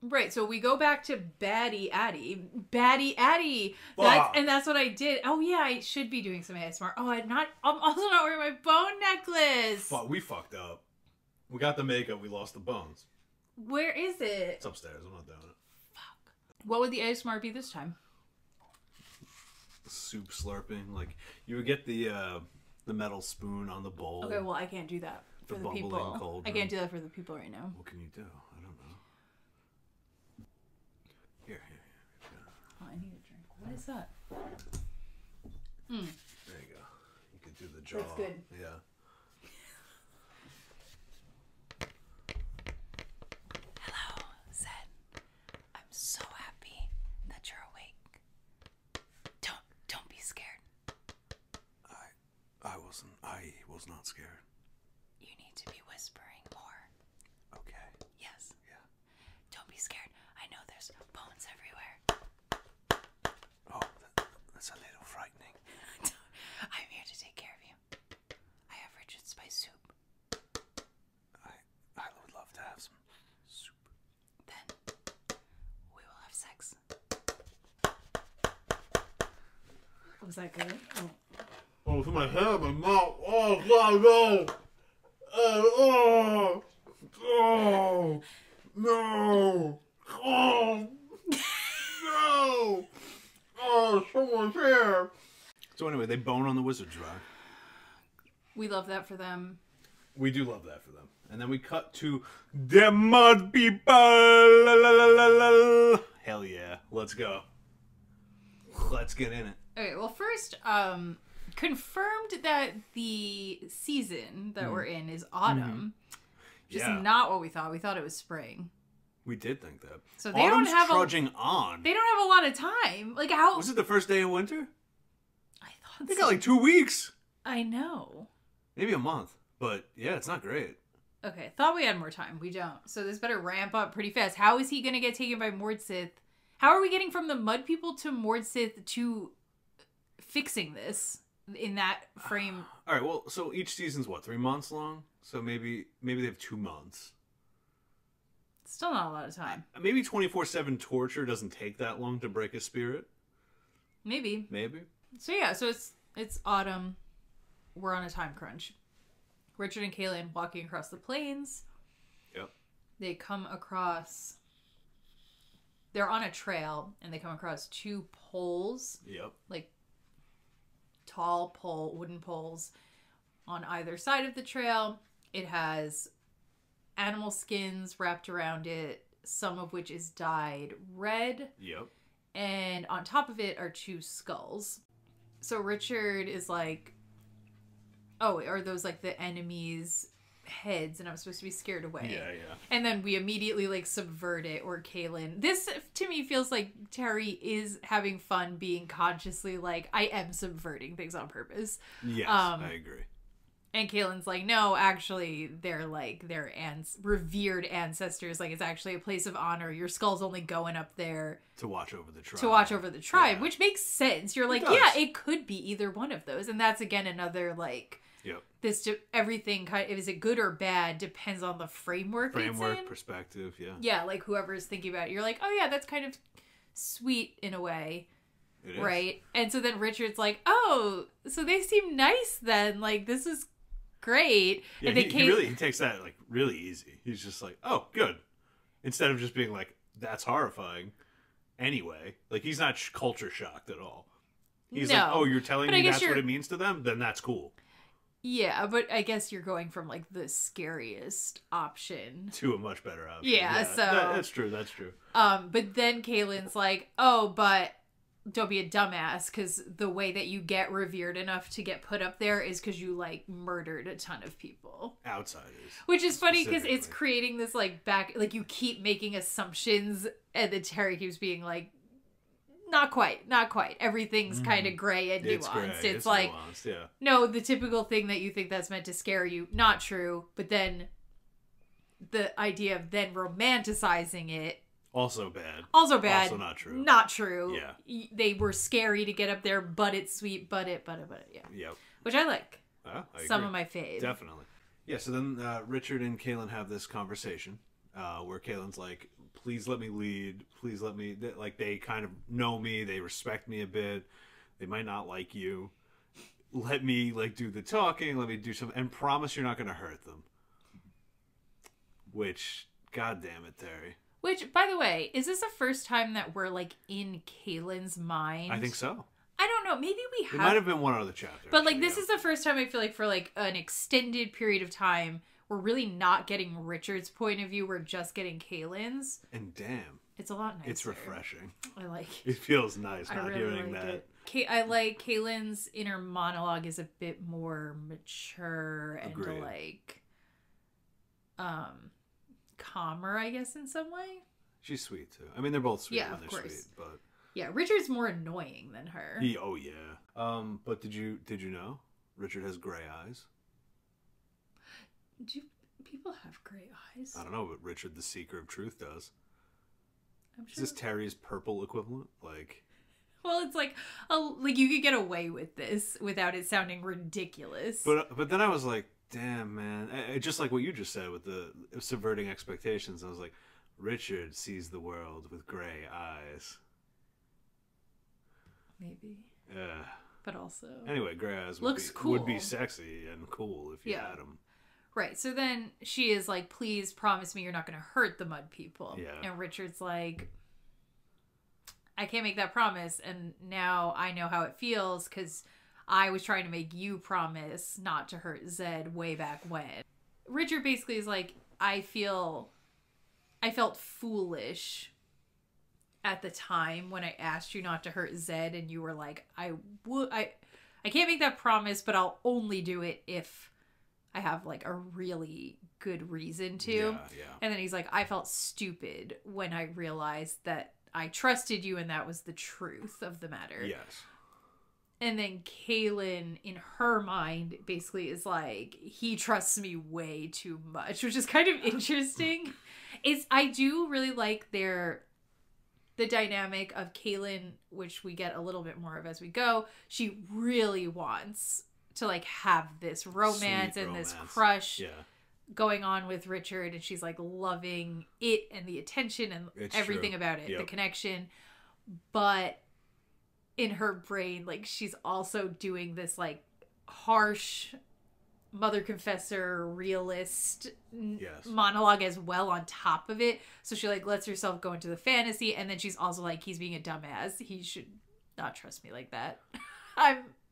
Right, so we go back to Baddie Adie. Baddie Adie. That's what I did. Oh yeah, I should be doing some ASMR. Oh, I'm also not wearing my bone necklace. Fuck, we fucked up. We got the makeup, we lost the bones. Where is it? It's upstairs, I'm not doing it. Fuck. What would the ASMR be this time? Soup slurping, like you would get the metal spoon on the bowl. Okay, well I can't do that for the people. Cauldron. I can't do that for the people right now. What can you do? I don't know. Here. Oh, I need a drink. What is that? There you go. You could do the jaw. That's good. Yeah. Hello, Zedd. I'm so happy that you're awake. Don't be scared. I was not scared. You need to be whispering more. Okay. Yes. Yeah. Don't be scared. I know there's bones everywhere. Oh, that's a little frightening. I'm here to take care of you. I have Richard spice soup. I would love to have some soup. Then we will have sex. Was that good? Oh. Oh, it's my head, my mouth. Oh, God, no. Oh, no. Oh, no. Oh, someone's here. So anyway, they bone on the wizard's rock. We love that for them. We do love that for them. And then we cut to the mud people. La, la, la, la, la. Hell yeah. Let's go. Let's get in it. Okay, well first, confirmed that the season that we're in is autumn. Just not what we thought. We thought it was spring. We did think that. So they don't have trudging on. They don't have a lot of time. Like how was it the first day of winter? I thought they got like 2 weeks. I know. Maybe a month. But yeah, it's not great. Okay, thought we had more time. We don't. So this better ramp up pretty fast. How is he gonna get taken by Mordsith? How are we getting from the Mud People to Mordsith to fixing this? in that frame. All right, well, so each season's what, 3 months long? So maybe they have 2 months. Still not a lot of time. Maybe 24/7 torture doesn't take that long to break a spirit. Maybe. So yeah, so it's autumn. We're on a time crunch. Richard and Kaylin walking across the plains. Yep. They come across... They're on a trail, and they come across 2 poles. Yep. Like, tall wooden poles on either side of the trail. It has animal skins wrapped around it, some of which is dyed red. Yep. And on top of it are 2 skulls. So Richard is like, oh, are those like the enemy's heads and I'm supposed to be scared away? Yeah. And then we immediately like subvert it, or Kaylin. This to me feels like Terry is having fun being consciously like, I am subverting things on purpose. Yes, I agree. And Kaylin's like, no, actually, they're like their revered ancestors. Like, it's actually a place of honor. Your skull's only going up there to watch over the tribe. Yeah. Which makes sense. You're like, yeah, it could be either one of those. And that's, again, another, like, yep. Everything kind of, is it good or bad depends on the framework it's in. Perspective, yeah. Yeah, like, whoever's thinking about it. You're like, oh, yeah, that's kind of sweet in a way. It is. Right? And so then Richard's like, oh, so they seem nice then. Like, this is great. Yeah, and he takes that like really easy. He's just like, oh, good. Instead of just being like, that's horrifying. Anyway, like he's not culture shocked at all. He's like, oh, you're telling me that's what it means to them? Then that's cool. Yeah, but I guess you're going from like the scariest option to a much better option. Yeah, so that's true. But then Kaylin's like, oh, but don't be a dumbass, because the way that you get revered enough to get put up there is because you like murdered a ton of people, outsiders, which is funny because it's creating this like you keep making assumptions, and then Terry keeps being like, not quite, everything's kind of gray and nuanced. It's like nuanced, yeah. No, the typical thing that you think that's meant to scare you, not true. But then the idea of then romanticizing it, also bad. Also not true. Yeah. They were scary to get up there, but it's sweet, but yeah. Yep. Which I like. Some of my faves. Definitely. Yeah, so then Richard and Kaylin have this conversation where Kaylin's like, please let me lead. Please let me... Like, they kind of know me. They respect me a bit. They might not like you. Let me, like, do the talking. Let me do some... And promise you're not going to hurt them. Which, god damn it, Terry. Which, by the way, is this the first time that we're, like, in Kaylin's mind? I think so. I don't know. Maybe we have. It might have been one other chapter. But, like, this is the first time I feel like for, like, an extended period of time, we're really not getting Richard's point of view. We're just getting Kaylin's. And damn. It's a lot nicer. It's refreshing. I like it. It feels nice not hearing that. I like Kaylin's inner monologue is a bit more mature and, like, calmer, I guess, in some way. She's sweet too. I mean, they're both sweet when they're sweet, but yeah, Richard's more annoying than her. Oh yeah. But did you know Richard has gray eyes? Do people have gray eyes? I don't know, but Richard, the seeker of truth, does. Is this Terry's purple equivalent? Like, well, it's like you could get away with this without it sounding ridiculous. But then I was like, damn, man. Just like what you just said with the subverting expectations. I was like, Richard sees the world with gray eyes. Maybe. Yeah. But also... Anyway, gray eyes would be sexy and cool if you had them. Right. So then she is like, please promise me you're not going to hurt the mud people. Yeah. And Richard's like, I can't make that promise. And now I know how it feels because I was trying to make you promise not to hurt Zedd way back when. Richard basically is like, I felt foolish at the time when I asked you not to hurt Zedd, and you were like, I can't make that promise, but I'll only do it if I have like a really good reason to. Yeah. And then he's like, I felt stupid when I realized that I trusted you and that was the truth of the matter. Yes. And then Kaylin, in her mind, basically is like, he trusts me way too much, which is kind of interesting. I do really like their the dynamic of Kaylin, which we get a little bit more of as we go. She really wants to like have this romance and this crush going on with Richard, and she's like loving it and the attention and everything about it, the connection. But in her brain, like she's also doing this like harsh mother confessor realist monologue as well on top of it. So she like lets herself go into the fantasy, and then she's also like, he's being a dumbass, he should not trust me like that.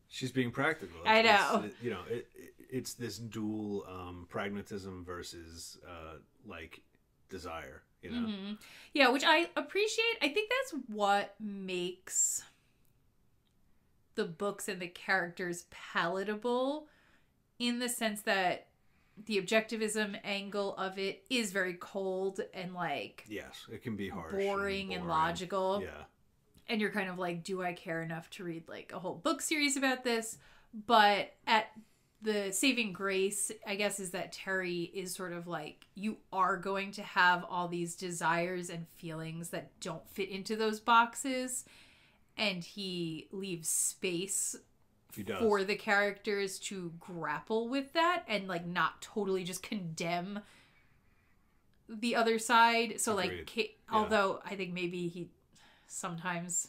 She's being practical. I know. It's this dual pragmatism versus like desire, you know. Mm-hmm. Yeah, which I appreciate. I think that's what makes the books and the characters palatable, in the sense that the objectivism angle of it is very cold and like, yes, it can be harsh, boring and logical. Yeah. And you're kind of like, do I care enough to read like a whole book series about this? But at the saving grace, I guess, is that Terry is sort of like, you are going to have all these desires and feelings that don't fit into those boxes. And he leaves space for the characters to grapple with that and like not totally just condemn the other side. So like, although I think maybe he sometimes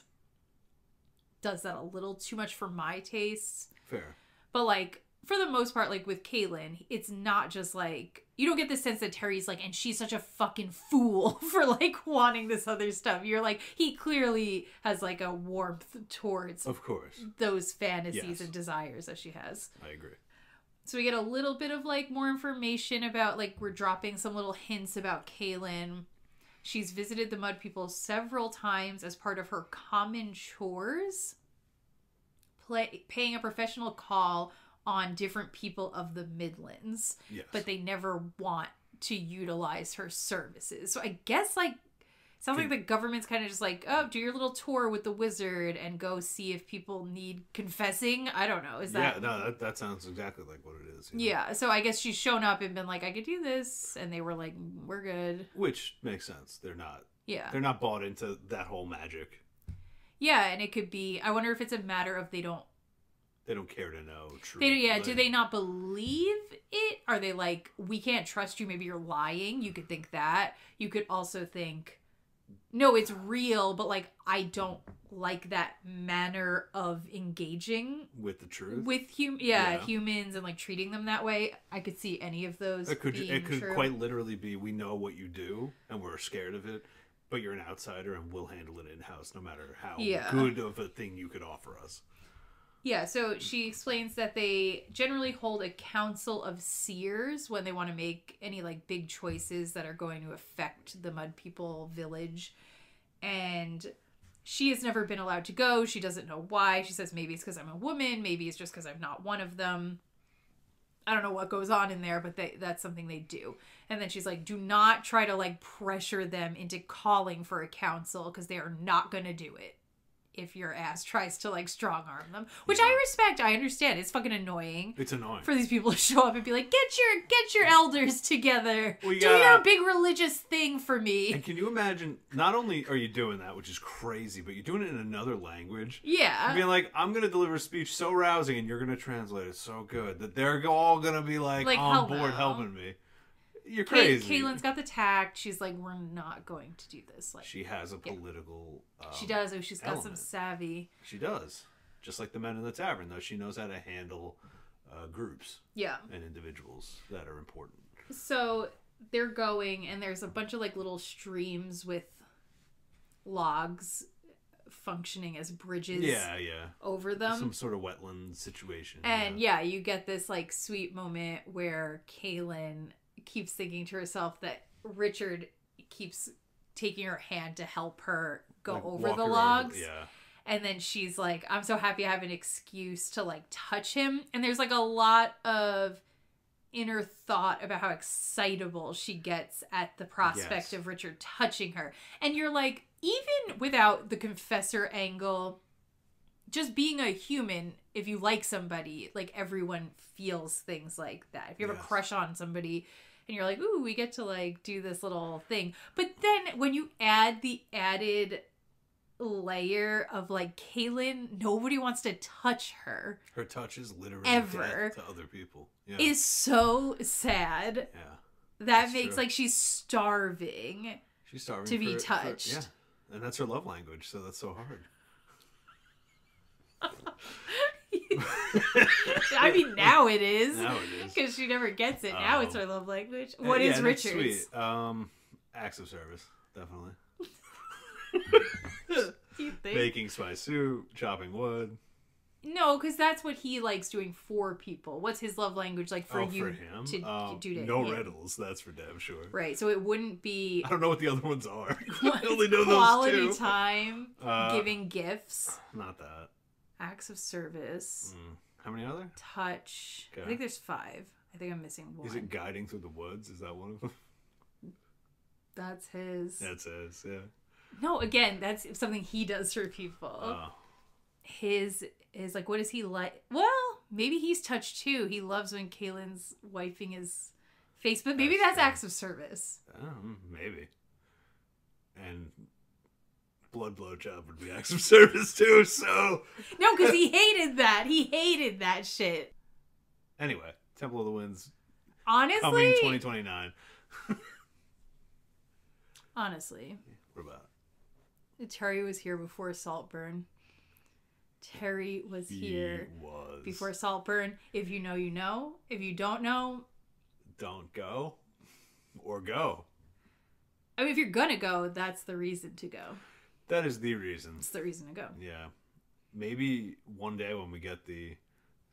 does that a little too much for my tastes. Fair. But like, for the most part, like with Kaylin, it's not just like, you don't get the sense that Terry's like, and she's such a fucking fool for like wanting this other stuff. You're like, he clearly has like a warmth towards, of course, those fantasies and desires that she has. I agree. So we get a little bit of like more information about, like, we're dropping some little hints about Kaylin. She's visited the Mud People several times as part of her common chores, paying a professional call on different people of the Midlands. Yes. But they never want to utilize her services. So I guess like, sounds like the government's kind of just like, oh, do your little tour with the wizard and go see if people need confessing. I don't know. Is that... Yeah, no, that sounds exactly like what it is. Yeah, so I guess she's shown up and been like, I could do this. And they were like, we're good. Which makes sense. They're not bought into that whole magic. Yeah, and it could be, I wonder if it's a matter of they don't care to know truth. Do they not believe it? Are they like, we can't trust you, maybe you're lying? You could think that. You could also think, no, it's real, but like, I don't like that manner of engaging with the truth, with humans, and like treating them that way. I could see any of those. It could true. Quite literally be, we know what you do and we're scared of it, but you're an outsider and we'll handle it in-house no matter how good of a thing you could offer us. Yeah, so she explains that they generally hold a council of seers when they want to make any like big choices that are going to affect the Mud People village. And she has never been allowed to go. She doesn't know why. She says maybe it's because I'm a woman. Maybe it's just because I'm not one of them. I don't know what goes on in there, but that's something they do. And then she's like, do not try to like pressure them into calling for a council, because they are not going to do it if your ass tries to like strong arm them, which I respect. I understand. It's fucking annoying. It's annoying for these people to show up and be like, get your elders together. Do your big religious thing for me. And can you imagine, not only are you doing that, which is crazy, but you're doing it in another language. Yeah. Being like, I'm going to deliver a speech so rousing and you're going to translate it so good that they're all going to be like on board helping me. You're crazy. Caitlin's got the tact. She's like, we're not going to do this. Like, she has a political she does. Oh, she's got some savvy. She does. Just like the men in the tavern, though. She knows how to handle groups. Yeah. And individuals that are important. So they're going, and there's a bunch of like little streams with logs functioning as bridges over them. Some sort of wetland situation. And you get this like sweet moment where Kaylin keeps thinking to herself that Richard keeps taking her hand to help her go like over the logs. And then she's like, I'm so happy I have an excuse to like touch him. And there's like a lot of inner thought about how excitable she gets at the prospect of Richard touching her. And you're like, even without the confessor angle, just being a human, if you like somebody, like everyone feels things like that. If you have a crush on somebody and you're like, ooh, we get to like do this little thing. But then when you add the added layer of like Kaylin, nobody wants to touch her. Her touch is literally ever death to other people. Yeah. Is so sad. Yeah. That makes true. Like she's starving. She's starving to be touched. Yeah. And that's her love language, so that's so hard. I mean, now it is. Now it is. Because she never gets it. Now it's her love language. What is Richard's? Sweet. Acts of service, definitely. Do you think? Baking spice soup, chopping wood. No, because that's what he likes doing for people. What's his love language like for you for him? To do to no him? riddles, that's for damn sure. Right, so it wouldn't be... I don't know what the other ones are. I only know those two. Quality time, giving gifts. Not that. Acts of service. How many other? Touch. Okay. I think there's 5. I think I'm missing one. Is it guiding through the woods? Is that one of them? That's his. That's his, yeah. No, again, that's something he does for people. Oh. His is like, what does he like? Well, maybe he's touched too. He loves when Kaylin's wiping his face, but maybe that's acts of service. Maybe. And blood blowjob would be acts of service too, so... No, because he hated that. He hated that shit. Anyway, Temple of the Winds. Honestly? Coming 2029. Honestly. What about it? Terry was here before Saltburn. Terry was here before Saltburn. If you know, you know. If you don't know... Don't go. Or go. I mean, if you're gonna go, that's the reason to go. That is the reason. It's the reason to go. Yeah. Maybe one day when we get the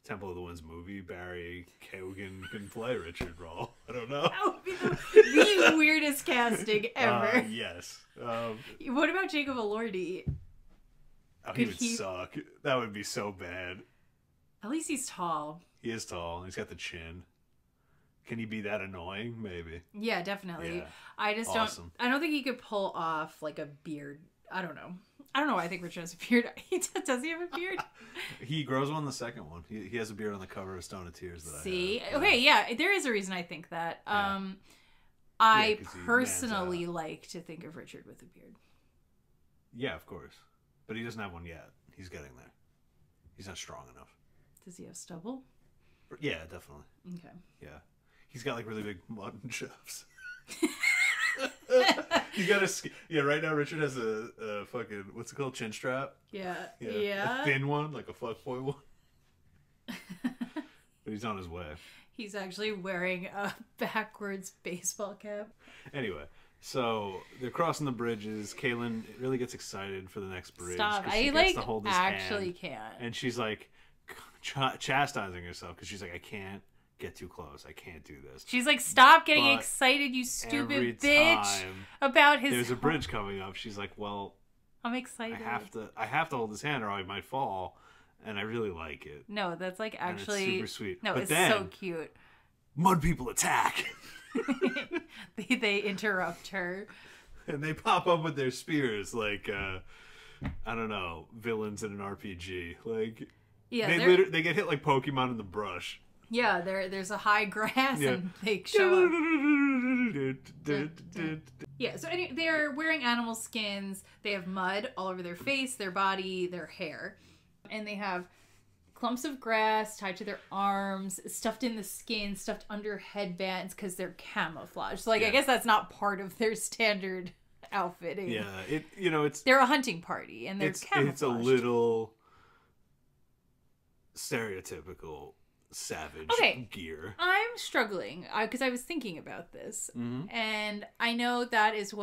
Temple of the Winds movie, Barry Keoghan can play Richard Rahl. I don't know. That would be the weirdest casting ever. Yes. What about Jacob Elordi? He would suck. That would be so bad. At least he's tall. He is tall. He's got the chin. Can he be that annoying? Maybe. Yeah, definitely. Yeah. I just awesome. I don't think he could pull off like a beard. I don't know. I don't know why I think Richard has a beard. Does he have a beard? He grows one in the second one. He has a beard on the cover of Stone of Tears that See? I have. Okay, yeah. There is a reason I think that. Yeah. I personally like to think of Richard with a beard. Yeah, of course. But he doesn't have one yet. He's getting there. He's not strong enough. Does he have stubble? Yeah, definitely. Okay. Yeah. He's got like really big mutton chops. You gotta, right now Richard has a fucking, what's it called, chin strap? Yeah. A thin one, like a fuckboy one. But he's on his way. He's actually wearing a backwards baseball cap. Anyway, so they're crossing the bridges. Kaylin really gets excited for the next bridge. Stop! I like actually can't. And she's like chastising herself because she's like, I can't get too close. I can't do this. She's like, stop getting excited, you stupid bitch! About his. There's a bridge coming up. She's like, well, I'm excited. I have to hold his hand or I might fall. And I really like it. No, that's like actually and it's super sweet. No, but it's then, so cute. Mud people attack. they interrupt her. And they pop up with their spears like I don't know, villains in an RPG. Like they get hit like Pokemon in the brush. Yeah, there's a high grass and they show up. Yeah, so they're wearing animal skins. They have mud all over their face, their body, their hair. And they have clumps of grass tied to their arms, stuffed in the skin, stuffed under headbands because they're camouflaged. So, I guess that's not part of their standard outfitting. Yeah, it's... They're a hunting party, and they're camouflaged. It's a little stereotypical savage gear. I'm struggling because I was thinking about this. Mm-hmm. And I know that's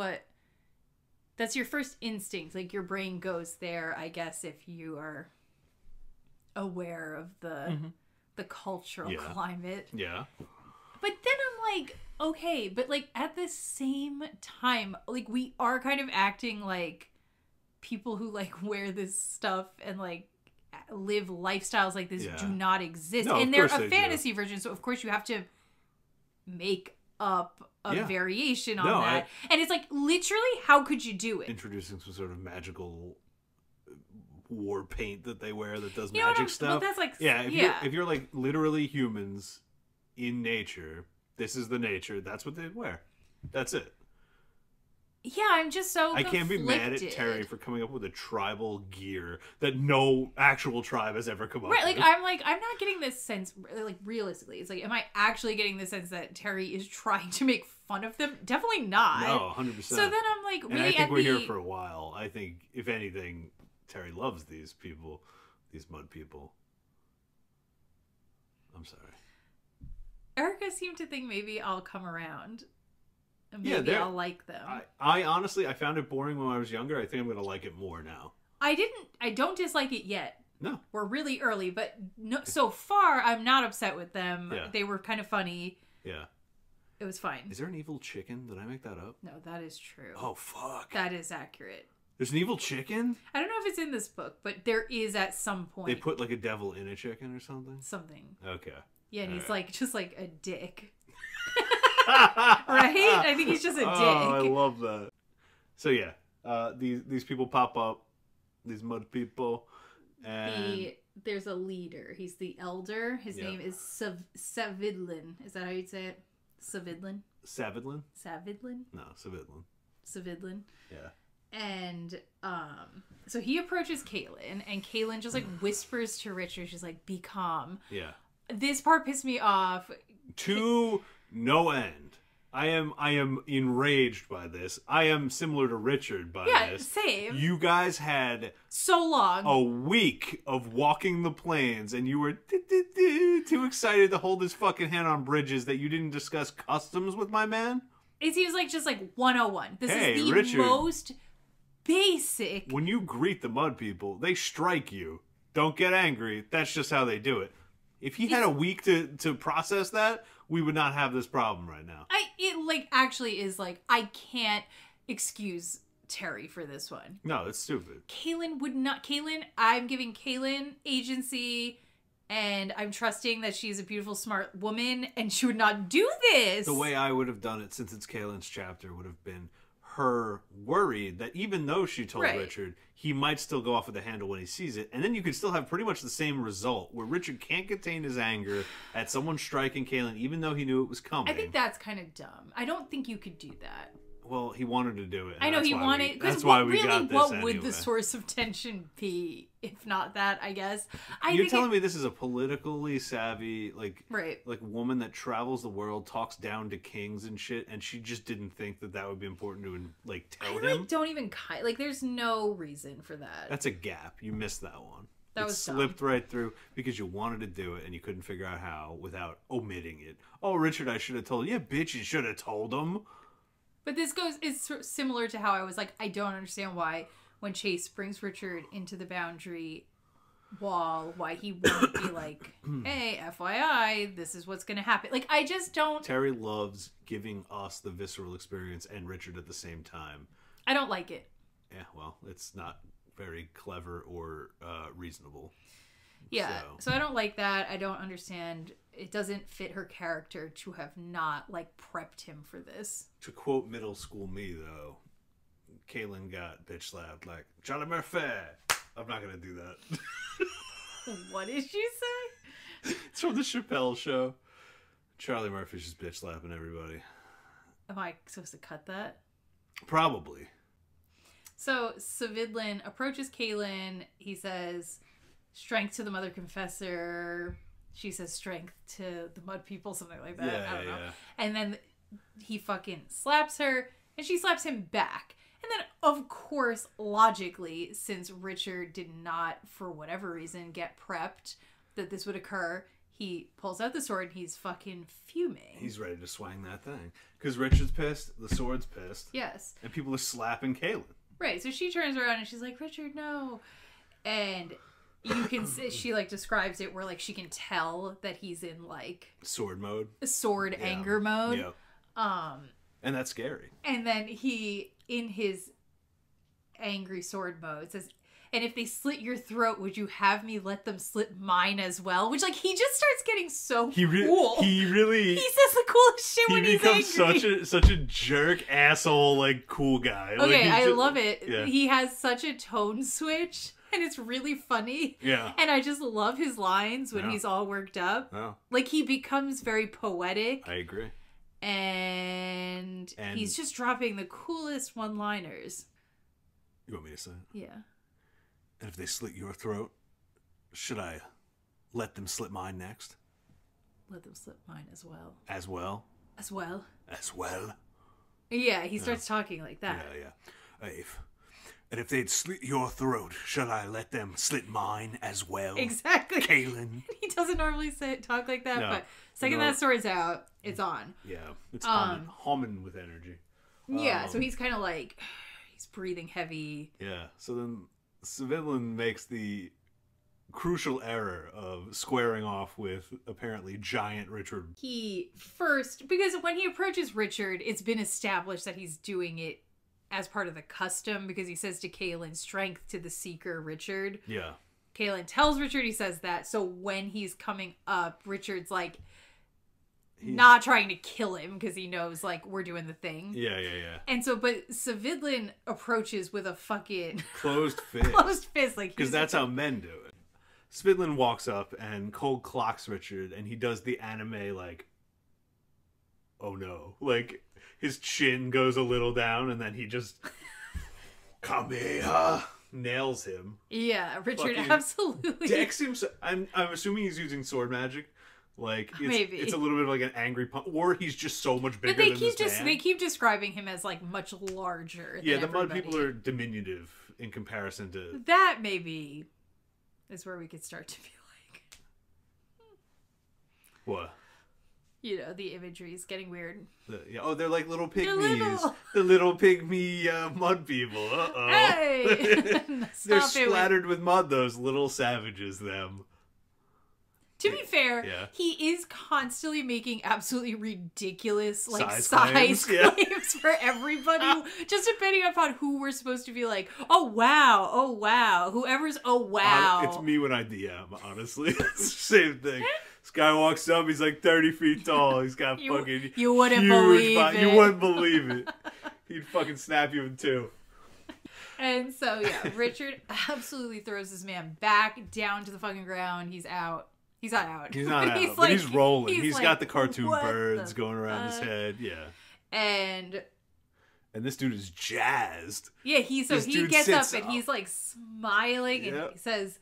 your first instinct. Like, your brain goes there, I guess, if you are aware of the cultural climate. Yeah. But then I'm like, okay, but like at the same time, like we are kind of acting like people who like wear this stuff and like live lifestyles like this do not exist. No, and they're a fantasy version, so of course you have to make up a variation on that. And it's like, literally, how could you do it? Introducing some sort of magical war paint that they wear that does magic stuff. Well, that's like, if you're like literally humans in nature, this is the nature, that's what they'd wear. That's it. Yeah, I'm just so I can't be mad at Terry for coming up with a tribal gear that no actual tribe has ever come up with. Right, I'm not getting this sense, like, realistically. It's like, am I actually getting the sense that Terry is trying to make fun of them? Definitely not. No, 100%. So then I'm like, really, and I think we're here for a while. I think, if anything, Terry loves these people, these mud people. I'm sorry. Erica seemed to think maybe I'll come around. Maybe I'll like them. I honestly, I found it boring when I was younger. I think I'm going to like it more now. I don't dislike it yet. No. We're really early, but no, so far I'm not upset with them. Yeah. They were kind of funny. Yeah. It was fine. Is there an evil chicken? Did I make that up? No, that is true. Oh, fuck. That is accurate. There's an evil chicken? I don't know if it's in this book, but there is at some point. They put like a devil in a chicken or something? Something. Okay. Yeah, and he's like, just like a dick. Right? I think he's just a dick. Oh, I love that. So yeah, these people pop up, these mud people, and there's a leader. He's the elder. His name is Savidlin. Is that how you'd say it? Savidlin? Savidlin? Savidlin? No, Savidlin. Savidlin. Yeah. And so he approaches Kaylin, and Kaylin just like whispers to Richard. She's like, "Be calm." Yeah. This part pissed me off to no end. I am enraged by this. I am similar to Richard by this. Yeah, same. You guys had so long, a week of walking the plains, and you were too excited to hold his fucking hand on bridges that you didn't discuss customs with my man. It seems like just like 101. This is the Richard, most basic. When you greet the mud people, they strike you. Don't get angry. That's just how they do it. If he had a week to process that, we would not have this problem right now. It actually is like, I can't excuse Terry for this one. No, it's stupid. I'm giving Kaylin agency, and I'm trusting that she's a beautiful, smart woman, and she would not do this. The way I would have done it, since it's Kaylin's chapter, would have been her worried that even though she told Richard, he might still go off with the handle when he sees it, and then you could still have pretty much the same result where Richard can't contain his anger at someone striking Kaylin even though he knew it was coming. I think that's kind of dumb. I don't think you could do that. Well, he wanted to do it. I know he wanted, because what would the source of tension be if not that, I guess? You're telling me this is a politically savvy, like woman that travels the world, talks down to kings and shit, and she just didn't think that would be important to, like, tell him? Don't even, there's no reason for that. That's a gap. You missed that one. That was slipped right through because you wanted to do it and you couldn't figure out how without omitting it. Oh, Richard, I should have told him. Yeah, bitch, you should have told him. But this is similar to how I was like, I don't understand why when Chase brings Richard into the boundary wall, why he won't be like, hey, FYI, this is what's going to happen. Like, I just don't... Terry loves giving us the visceral experience and Richard at the same time. I don't like it. Yeah, well, it's not very clever or reasonable. Yeah, so I don't like that. I don't understand. It doesn't fit her character to have not, like, prepped him for this. To quote middle school me, though, Kaylin got bitch slapped like, Charlie Murphy! I'm not going to do that. What did she say? It's from the Chappelle Show. Charlie Murphy's just bitch slapping everybody. Am I supposed to cut that? Probably. So, Savidlin approaches Kaylin. He says... strength to the mother confessor. She says strength to the mud people, something like that. Yeah, I don't know. And then he fucking slaps her, and she slaps him back. And then, of course, logically, since Richard did not, for whatever reason, get prepped that this would occur, he pulls out the sword and he's fucking fuming. He's ready to swing that thing. Because Richard's pissed, the sword's pissed. Yes. And people are slapping Kaylin. Right, so she turns around and she's like, Richard, no. And... you can see, she like describes it where like she can tell that he's in like sword mode, anger mode. Yeah. And that's scary. And then he, in his angry sword mode, says, and if they slit your throat, would you have me let them slit mine as well? Which, like, he just starts getting so cool. He really... he says the coolest shit when he's angry. He becomes such a jerk, asshole, like, cool guy. Okay, like, I love it. Yeah. He has such a tone switch. And it's really funny. Yeah. And I just love his lines when he's all worked up. Yeah. Like, he becomes very poetic. I agree. And he's just dropping the coolest one-liners. You want me to say it? Yeah. And if they slit your throat, should I let them slit mine next? Let them slit mine as well. As well? As well. As well? Yeah, he starts talking like that. Yeah. And if they'd slit your throat, should I let them slit mine as well? Exactly. Kalen. He doesn't normally talk like that, but second that story's out, it's on. Yeah, it's humming with energy. Yeah, so he's kind of like, he's breathing heavy. Yeah, so then Civilian makes the crucial error of squaring off with apparently giant Richard. Because when he approaches Richard, it's been established that he's doing it as part of the custom, because he says to Kalen, strength to the seeker, Richard. Yeah. Kalen tells Richard he says that, so when he's coming up, Richard's like not trying to kill him because he knows like we're doing the thing. Yeah. And so, but Savidlin approaches with a fucking closed fist. Like, because that's how men do it. Savidlin walks up and cold clocks Richard, and he does the anime like, oh no, like his chin goes a little down, and then he just Kameha nails him. Yeah, Richard absolutely decks him. I'm assuming he's using sword magic. Like it's a little bit of like an angry punch, or he's just so much bigger. But they keep describing him as like much larger. Yeah, the mud people are diminutive in comparison to that. Maybe is where we could start to be like, what? You know, the imagery is getting weird. They're like little pygmies. The little pygmy mud people. Uh-oh. Hey! They're splattered with mud, those little savages, them. To be fair, he is constantly making absolutely ridiculous size claims for everybody. Just depending upon who we're supposed to be like, oh wow. Whoever's it's me when I DM, honestly. Same thing. This guy walks up, he's like 30 feet tall. He's got fucking you wouldn't believe it. You wouldn't believe it. He'd fucking snap you in two. And so, yeah, Richard absolutely throws this man back down to the fucking ground. He's out. He's not out. He's not out, but he's rolling. He's got the cartoon birds going around his head. Yeah. And this dude is jazzed. Yeah, he gets up and he's like smiling and he says,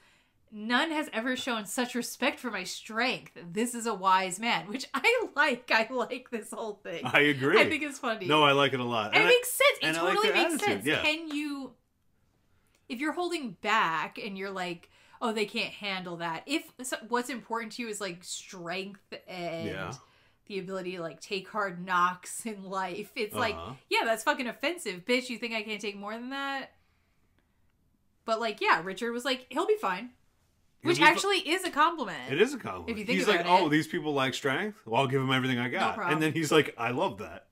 none has ever shown such respect for my strength. This is a wise man, which I like. I like this whole thing. I agree. I think it's funny. No, I like it a lot. And it makes sense. It totally makes attitude. sense. Yeah. If you're holding back and you're like, oh, they can't handle that. If what's important to you is like strength and the ability to like take hard knocks in life, it's like, yeah, that's fucking offensive, bitch. You think I can't take more than that? But like, yeah, Richard was like, he'll be fine. Which actually is a compliment. It is a compliment. If you think he's about like, oh, these people like strength? Well, I'll give them everything I got. No problem. And then he's like, I love that.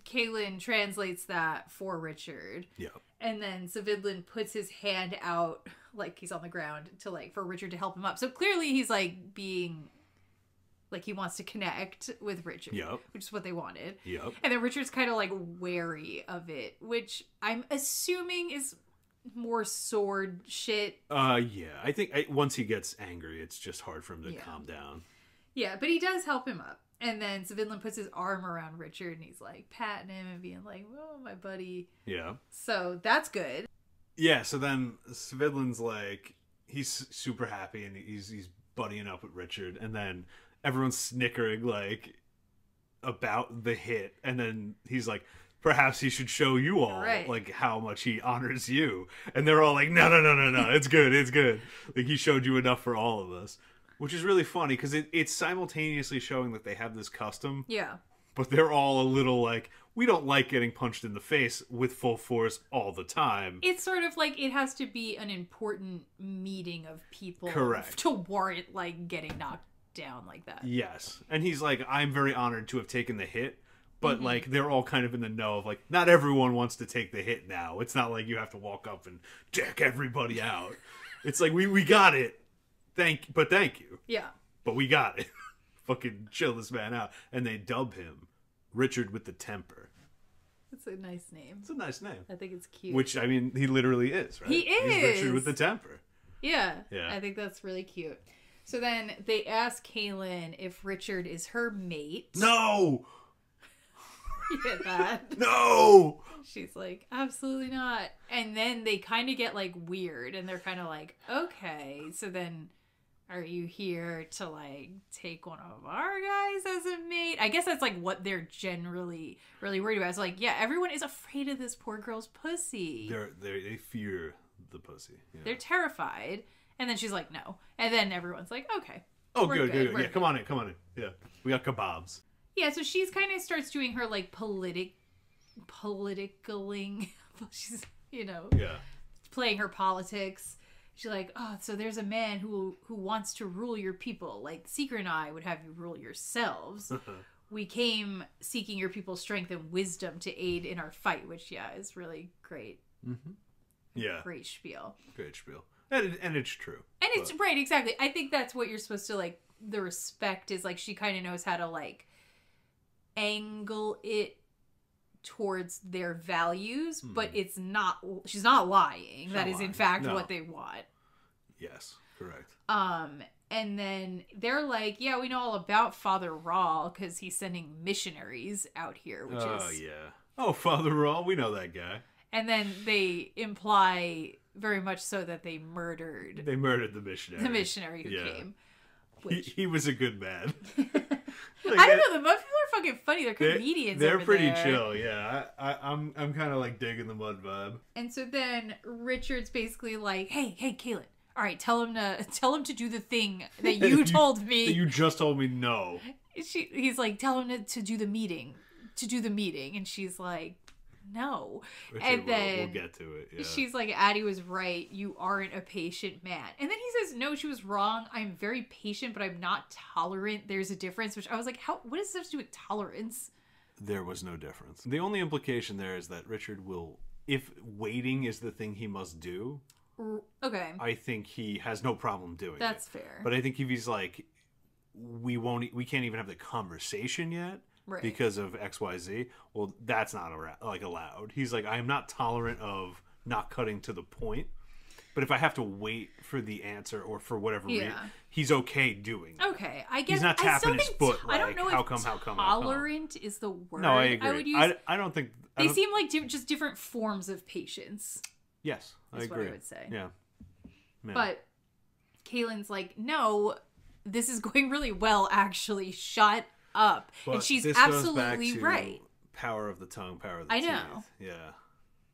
Kalen translates that for Richard. Yeah. And then Savidlin puts his hand out like he's on the ground to like for Richard to help him up. So clearly he's like being like he wants to connect with Richard. Yep. Which is what they wanted. Yep. And then Richard's kind of like wary of it, which I'm assuming is more sword shit. Yeah. I think once he gets angry, it's just hard for him to calm down. Yeah, but he does help him up. And then Savidlin puts his arm around Richard and he's like patting him and being like, oh, my buddy. Yeah. So that's good. Yeah, so then Savidlin's like, he's super happy and he's buddying up with Richard. And then everyone's snickering like about the hit. And then he's like, perhaps he should show you all like how much he honors you. And they're all like, no, it's good. Like he showed you enough for all of us. Which is really funny because it's simultaneously showing that they have this custom. Yeah. But they're all a little like, we don't like getting punched in the face with full force all the time. It's sort of like it has to be an important meeting of people. Correct. To warrant like getting knocked down like that. Yes. And he's like, I'm very honored to have taken the hit. But like they're all kind of in the know of like, not everyone wants to take the hit now. It's not like you have to walk up and jack everybody out. It's like, we got it. Thank you. Yeah. But we got it. Fucking chill this man out. And they dub him Richard with the Temper. It's a nice name. It's a nice name. I think it's cute. Which, I mean, he literally is, right? He is. He's Richard with the Temper. Yeah. I think that's really cute. So then they ask Kaylin if Richard is her mate. No! You get that? No! She's like, absolutely not. And then they kind of get, like, weird. And they're kind of like, okay. So then, are you here to, like, take one of our guys as a mate? I guess that's, like, what they're generally really worried about. It's like, yeah, everyone is afraid of this poor girl's pussy. They fear the pussy. Yeah. They're terrified. And then she's like, no. And then everyone's like, okay. Oh, good. Yeah, come on in. Yeah, we got kebabs. Yeah, so she's kind of starts doing her, like, politicaling. She's, playing her politics. She's like, oh, so there's a man who wants to rule your people. Like, Seeker and I would have you rule yourselves. We came seeking your people's strength and wisdom to aid in our fight, which, is really great. Mm-hmm. Yeah. Great spiel. And it's true. And it's right, exactly. I think that's what you're supposed to, like, the respect is, like, she kind of knows how to, like, angle it towards their values, but she's not lying. That is, in fact, what they want. Yes, correct. And then they're like, yeah, we know all about Father Rawl because he's sending missionaries out here, which Father Rawl, we know that guy. And then they imply very much so that they murdered the missionary. The missionary who came. Which... He was a good man. Like, I don't know. The mud people are fucking funny. They're comedians. They're pretty chill. Yeah, I'm kind of like digging the mud vibe. And so then Richard's basically like, hey, Kaylin. All right, tell him to do the thing that you told me. That you just told me no. He's like, tell him to do the meeting. And she's like, no. Richard, and then we'll get to it. Yeah. She's like, Adie was right. You aren't a patient man. And then he says, no, she was wrong. I'm very patient, but I'm not tolerant. There's a difference. Which I was like, what does this have to do with tolerance? There was no difference. The only implication there is that Richard will, if waiting is the thing he must do. Okay. I think he has no problem doing it. That's fair. But I think if he's like, we can't even have the conversation yet. Right. Because of XYZ, well, that's not allowed. He's like, I am not tolerant of not cutting to the point, but if I have to wait for the answer or for whatever reason, he's okay doing it. Okay, I guess he's not tapping his foot. Like, I don't know how if come? Tolerant is the word. No, I agree. I would use. I don't think they seem like just different forms of patience. Yes, I agree. What I would say. Yeah. But Kaylin's like, no, this is going really well. Actually, shut up. But and she's this absolutely goes back to right. Power of the tongue, power of the teeth. I know. Yeah.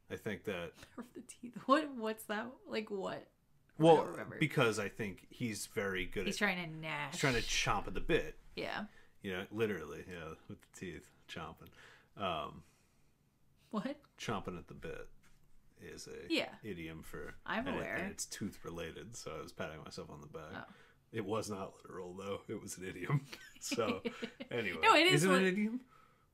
I think that. Power of the teeth. What's that? Like what? Well, because I think he's very good He's trying to gnash. He's trying to chomp at the bit. Yeah. Literally, with the teeth, chomping. What? Chomping at the bit is a idiom for. I'm aware. And it's tooth related, so I was patting myself on the back. Oh. It was not literal, though. It was an idiom. So, anyway. No, it is. Isn't it an idiom?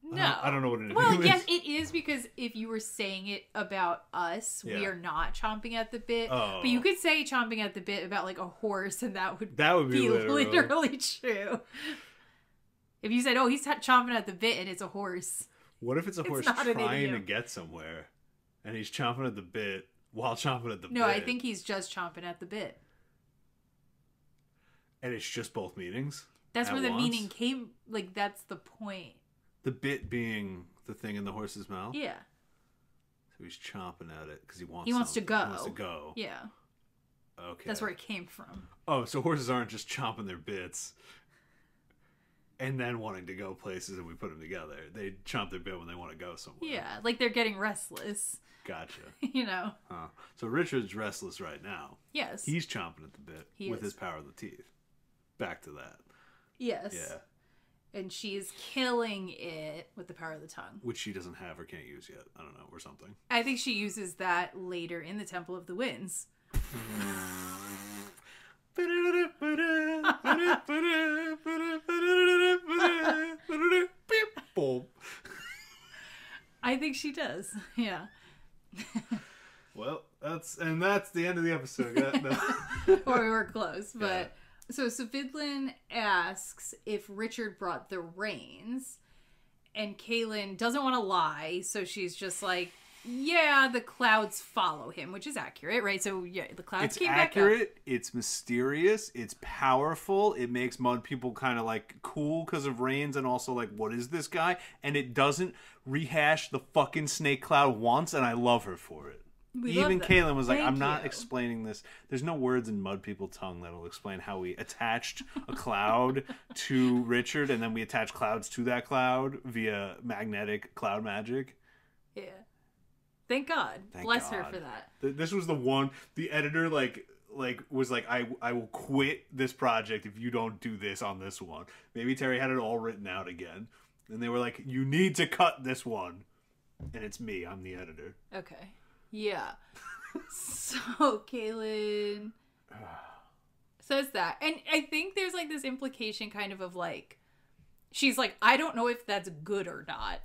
No. I don't know what an idiom is. Well, yes, it is, because if you were saying it about us, we are not chomping at the bit. Oh. But you could say chomping at the bit about, like, a horse, and that would be literally true. If you said, oh, he's chomping at the bit, and it's a horse. What if it's a horse trying to get somewhere, and he's chomping at the bit while chomping at the bit? No, I think he's just chomping at the bit. And it's just both meanings? That's where the meaning came. Like, that's the point. The bit being the thing in the horse's mouth? Yeah. So he's chomping at it because he wants to go. He wants to go. Yeah. Okay. That's where it came from. Oh, so horses aren't just chomping their bits and then wanting to go places and we put them together. They chomp their bit when they want to go somewhere. Yeah, like they're getting restless. Gotcha. Huh. So Richard's restless right now. Yes. He's chomping at the bit with his power of the teeth. Back to that. Yes. Yeah. And she's killing it with the power of the tongue. Which she doesn't have or can't use yet. I don't know, or something. I think she uses that later in the Temple of the Winds. I think she does. Yeah. Well, that's the end of the episode. Or we were close, but... Yeah. So Svidlin asks if Richard brought the reins, and Kaylin doesn't want to lie, so she's just like, yeah, the clouds follow him, which is accurate, right? So yeah, the clouds came back up. It's accurate. It's mysterious. It's powerful. It makes mud people kind of like cool because of rains, and also like, what is this guy? And it doesn't rehash the fucking snake cloud once, and I love her for it. Even Kaylin was like, I'm not explaining this. There's no words in mud people tongue that'll explain how we attached a cloud to Richard, and then we attached clouds to that cloud via magnetic cloud magic. Yeah. Thank God. Bless her for that. This was the one, the editor was like, I will quit this project if you don't do this on this one. Maybe Terry had it all written out again. And they were like, you need to cut this one. And it's me. I'm the editor. Okay. Yeah. So Kaylin says that. And I think there's like this implication kind of like, she's like, I don't know if that's good or not.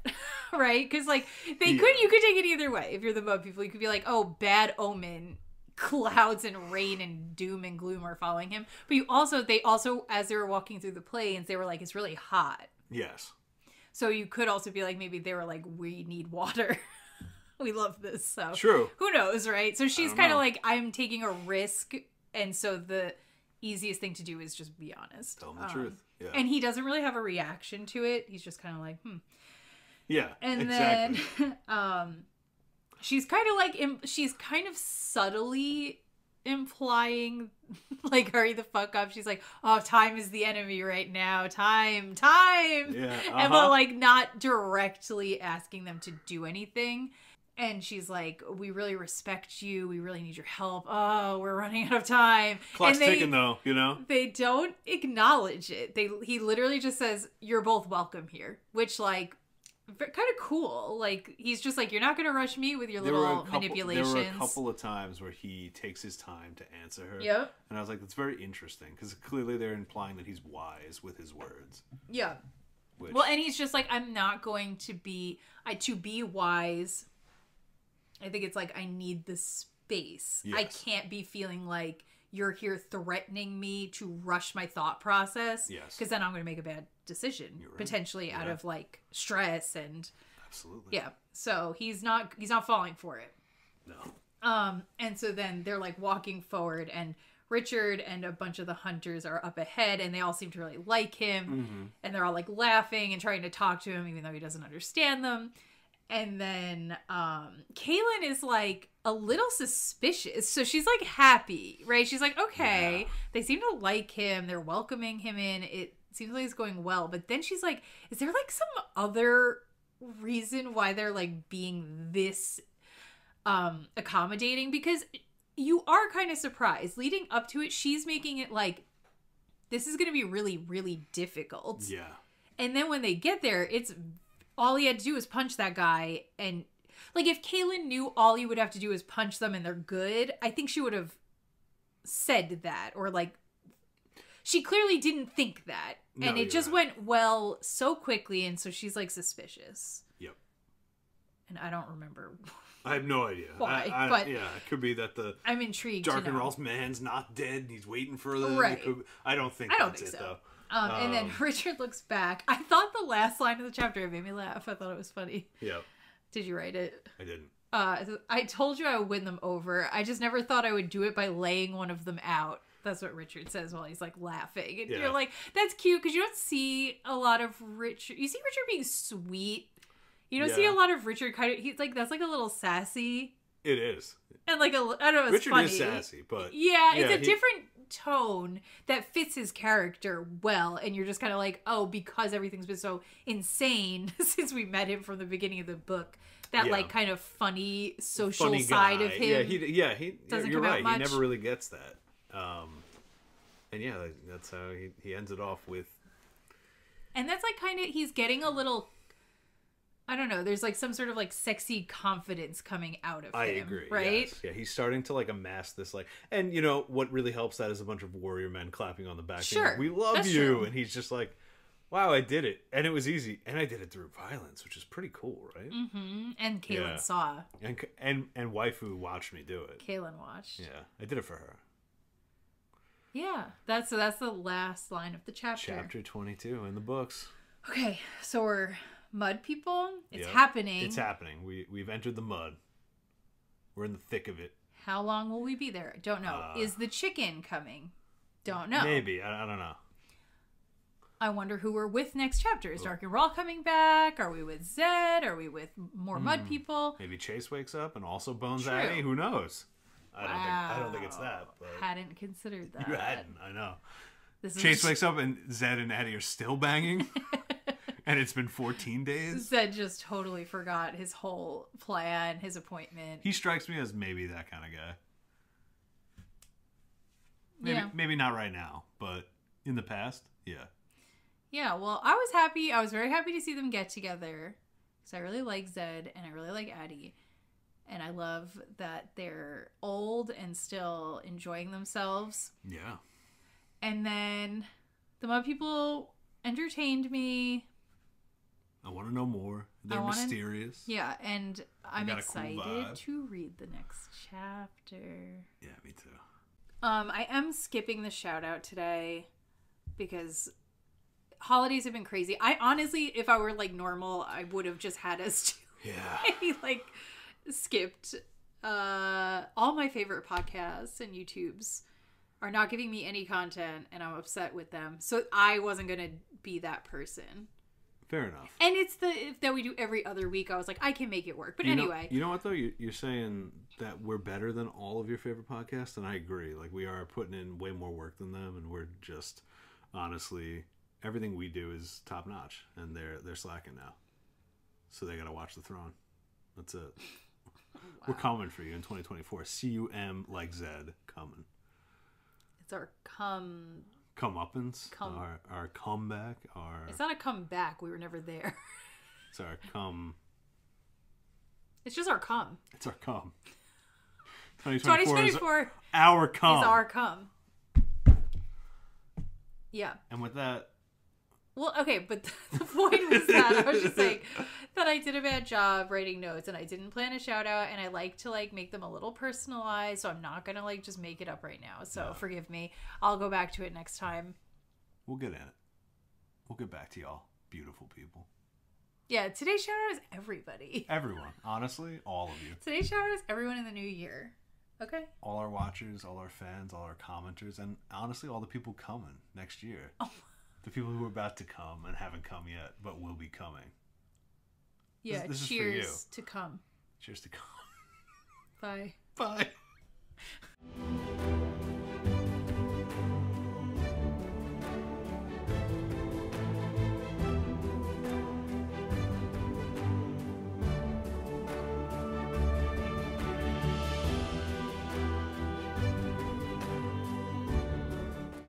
Right? Because like you could take it either way. If you're the mud people, you could be like, oh, bad omen, clouds and rain and doom and gloom are following him. But they also, as they were walking through the plains, they were like, it's really hot. Yes. So you could also be like, maybe they were like, we need water. We love this. So true. Who knows, right? So she's kind of like, I'm taking a risk. And so the easiest thing to do is just be honest. Tell them the truth. Yeah. And he doesn't really have a reaction to it. He's just kind of like, Yeah, and exactly. Then she's kind of subtly implying like, hurry the fuck up. She's like, oh, time is the enemy right now. Time. Yeah, and but like not directly asking them to do anything. And she's like, we really respect you. We really need your help. Oh, we're running out of time. Clock's ticking though, you know? They don't acknowledge it. He literally just says, you're both welcome here. Which, like, kind of cool. Like, he's just like, you're not going to rush me with your little manipulations. There were a couple of times where he takes his time to answer her. Yep. And I was like, that's very interesting. Because clearly they're implying that he's wise with his words. Yeah. Well, and he's just like, I'm not going to be wise. I think it's like, I need the space. Yes. I can't be feeling like you're here threatening me to rush my thought process. Yes. Because then I'm going to make a bad decision, right. Potentially out of like stress and. Absolutely. Yeah. So he's not falling for it. No. And so then they're like walking forward, and Richard and a bunch of the hunters are up ahead, and they all seem to really like him. Mm-hmm. And they're all like laughing and trying to talk to him, even though he doesn't understand them. And then Kaylin is like a little suspicious. So she's like happy, right? She's like, okay, They seem to like him. They're welcoming him in. It seems like it's going well. But then she's like, is there like some other reason why they're like being this accommodating? Because you are kind of surprised. Leading up to it, she's making it like, this is going to be really, really difficult. Yeah. And then when they get there, it's all he had to do was punch that guy. And like, if Kaylin knew all he would have to do is punch them and they're good, I think she would have said that. Or like, she clearly didn't think that. No, and it just went well so quickly. And so she's like suspicious. Yep. And I don't remember. I have no idea. Why? But yeah, it could be that I'm intrigued. Dark and Roll's man's not dead and he's waiting for them. Right. I don't think so. Though. And then Richard looks back. I thought the last line of the chapter made me laugh. I thought it was funny. Yeah. Did you write it? I didn't. I told you I would win them over. I just never thought I would do it by laying one of them out. That's what Richard says while he's like laughing. And you're like, that's cute, because you don't see a lot of Richard. You see Richard being sweet. You don't see a lot of Richard kind of, he's like, that's like a little sassy. It is. And like, I don't know, it's Richard funny. Is sassy, but. Yeah, it's a different tone that fits his character well. And you're just kind of like, oh, because everything's been so insane since we met him from the beginning of the book. That like kind of funny social side of him. He doesn't you're come right. out much. He never really gets that. And yeah, that's how he ends it off with. And that's like kind of, he's getting a little, I don't know, there's like some sort of like sexy confidence coming out of him. I agree. Right? Yes. Yeah, he's starting to like amass this like, and you know what really helps that is a bunch of warrior men clapping on the back. Sure. Like, we love you. True. And he's just like, wow, I did it. And it was easy. And I did it through violence, which is pretty cool, right? Mm-hmm. And Kaylin saw. And waifu watched me do it. Kaylin watched. Yeah, I did it for her. Yeah, that's the last line of the chapter. Chapter 22 in the books. Okay, so we're mud people. It's happening. It's happening. We've entered the mud. We're in the thick of it. How long will we be there? Don't know. Is the chicken coming? Don't know. Maybe. I don't know. I wonder who we're with next chapter. Is Dark and Raw coming back? Are we with Zedd? Are we with more mud people? Maybe Chase wakes up and also bones Adie. Who knows? I don't think it's that. But hadn't considered that. You hadn't. I know. Chase wakes up and Zedd and Adie are still banging. And it's been 14 days. Zedd just totally forgot his whole plan, his appointment. He strikes me as maybe that kind of guy. Maybe not right now, but in the past, yeah. Yeah, well, I was happy. I was very happy to see them get together. Because I really like Zedd and I really like Adie. And I love that they're old and still enjoying themselves. Yeah. And then the mud people entertained me. I want to know more. They're mysterious. Yeah, and I'm excited to read the next chapter. Yeah, me too. I am skipping the shout out today because holidays have been crazy. I honestly, if I were like normal, I would have just had us like skipped all my favorite podcasts and YouTubes are not giving me any content and I'm upset with them. So I wasn't going to be that person. Fair enough. And it's that we do every other week. I was like, I can make it work. But anyway. You know what, though? You're saying that we're better than all of your favorite podcasts, and I agree. Like, we are putting in way more work than them, and we're just, honestly, everything we do is top-notch, and they're slacking now. So they got to watch the throne. That's it. Wow. We're coming for you in 2024. CUM like Zedd coming. It's our comeuppance, our comeback, It's not a comeback. We were never there. It's our come. It's just our come. It's our come. 2024 is our come. Is our come. Yeah. And with that. Well, okay, but the point was that I was just saying that I did a bad job writing notes and I didn't plan a shout out and I like to like make them a little personalized, so I'm not gonna like just make it up right now. So forgive me. I'll go back to it next time. We'll get at it. We'll get back to y'all, beautiful people. Yeah, today's shout out is everybody. Everyone. Honestly, all of you. Today's shout out is everyone in the new year. Okay? All our watchers, all our fans, all our commenters, and honestly all the people coming next year. Oh. The people who are about to come and haven't come yet, but will be coming. Yeah, this cheers to come. Cheers to come. Bye. Bye.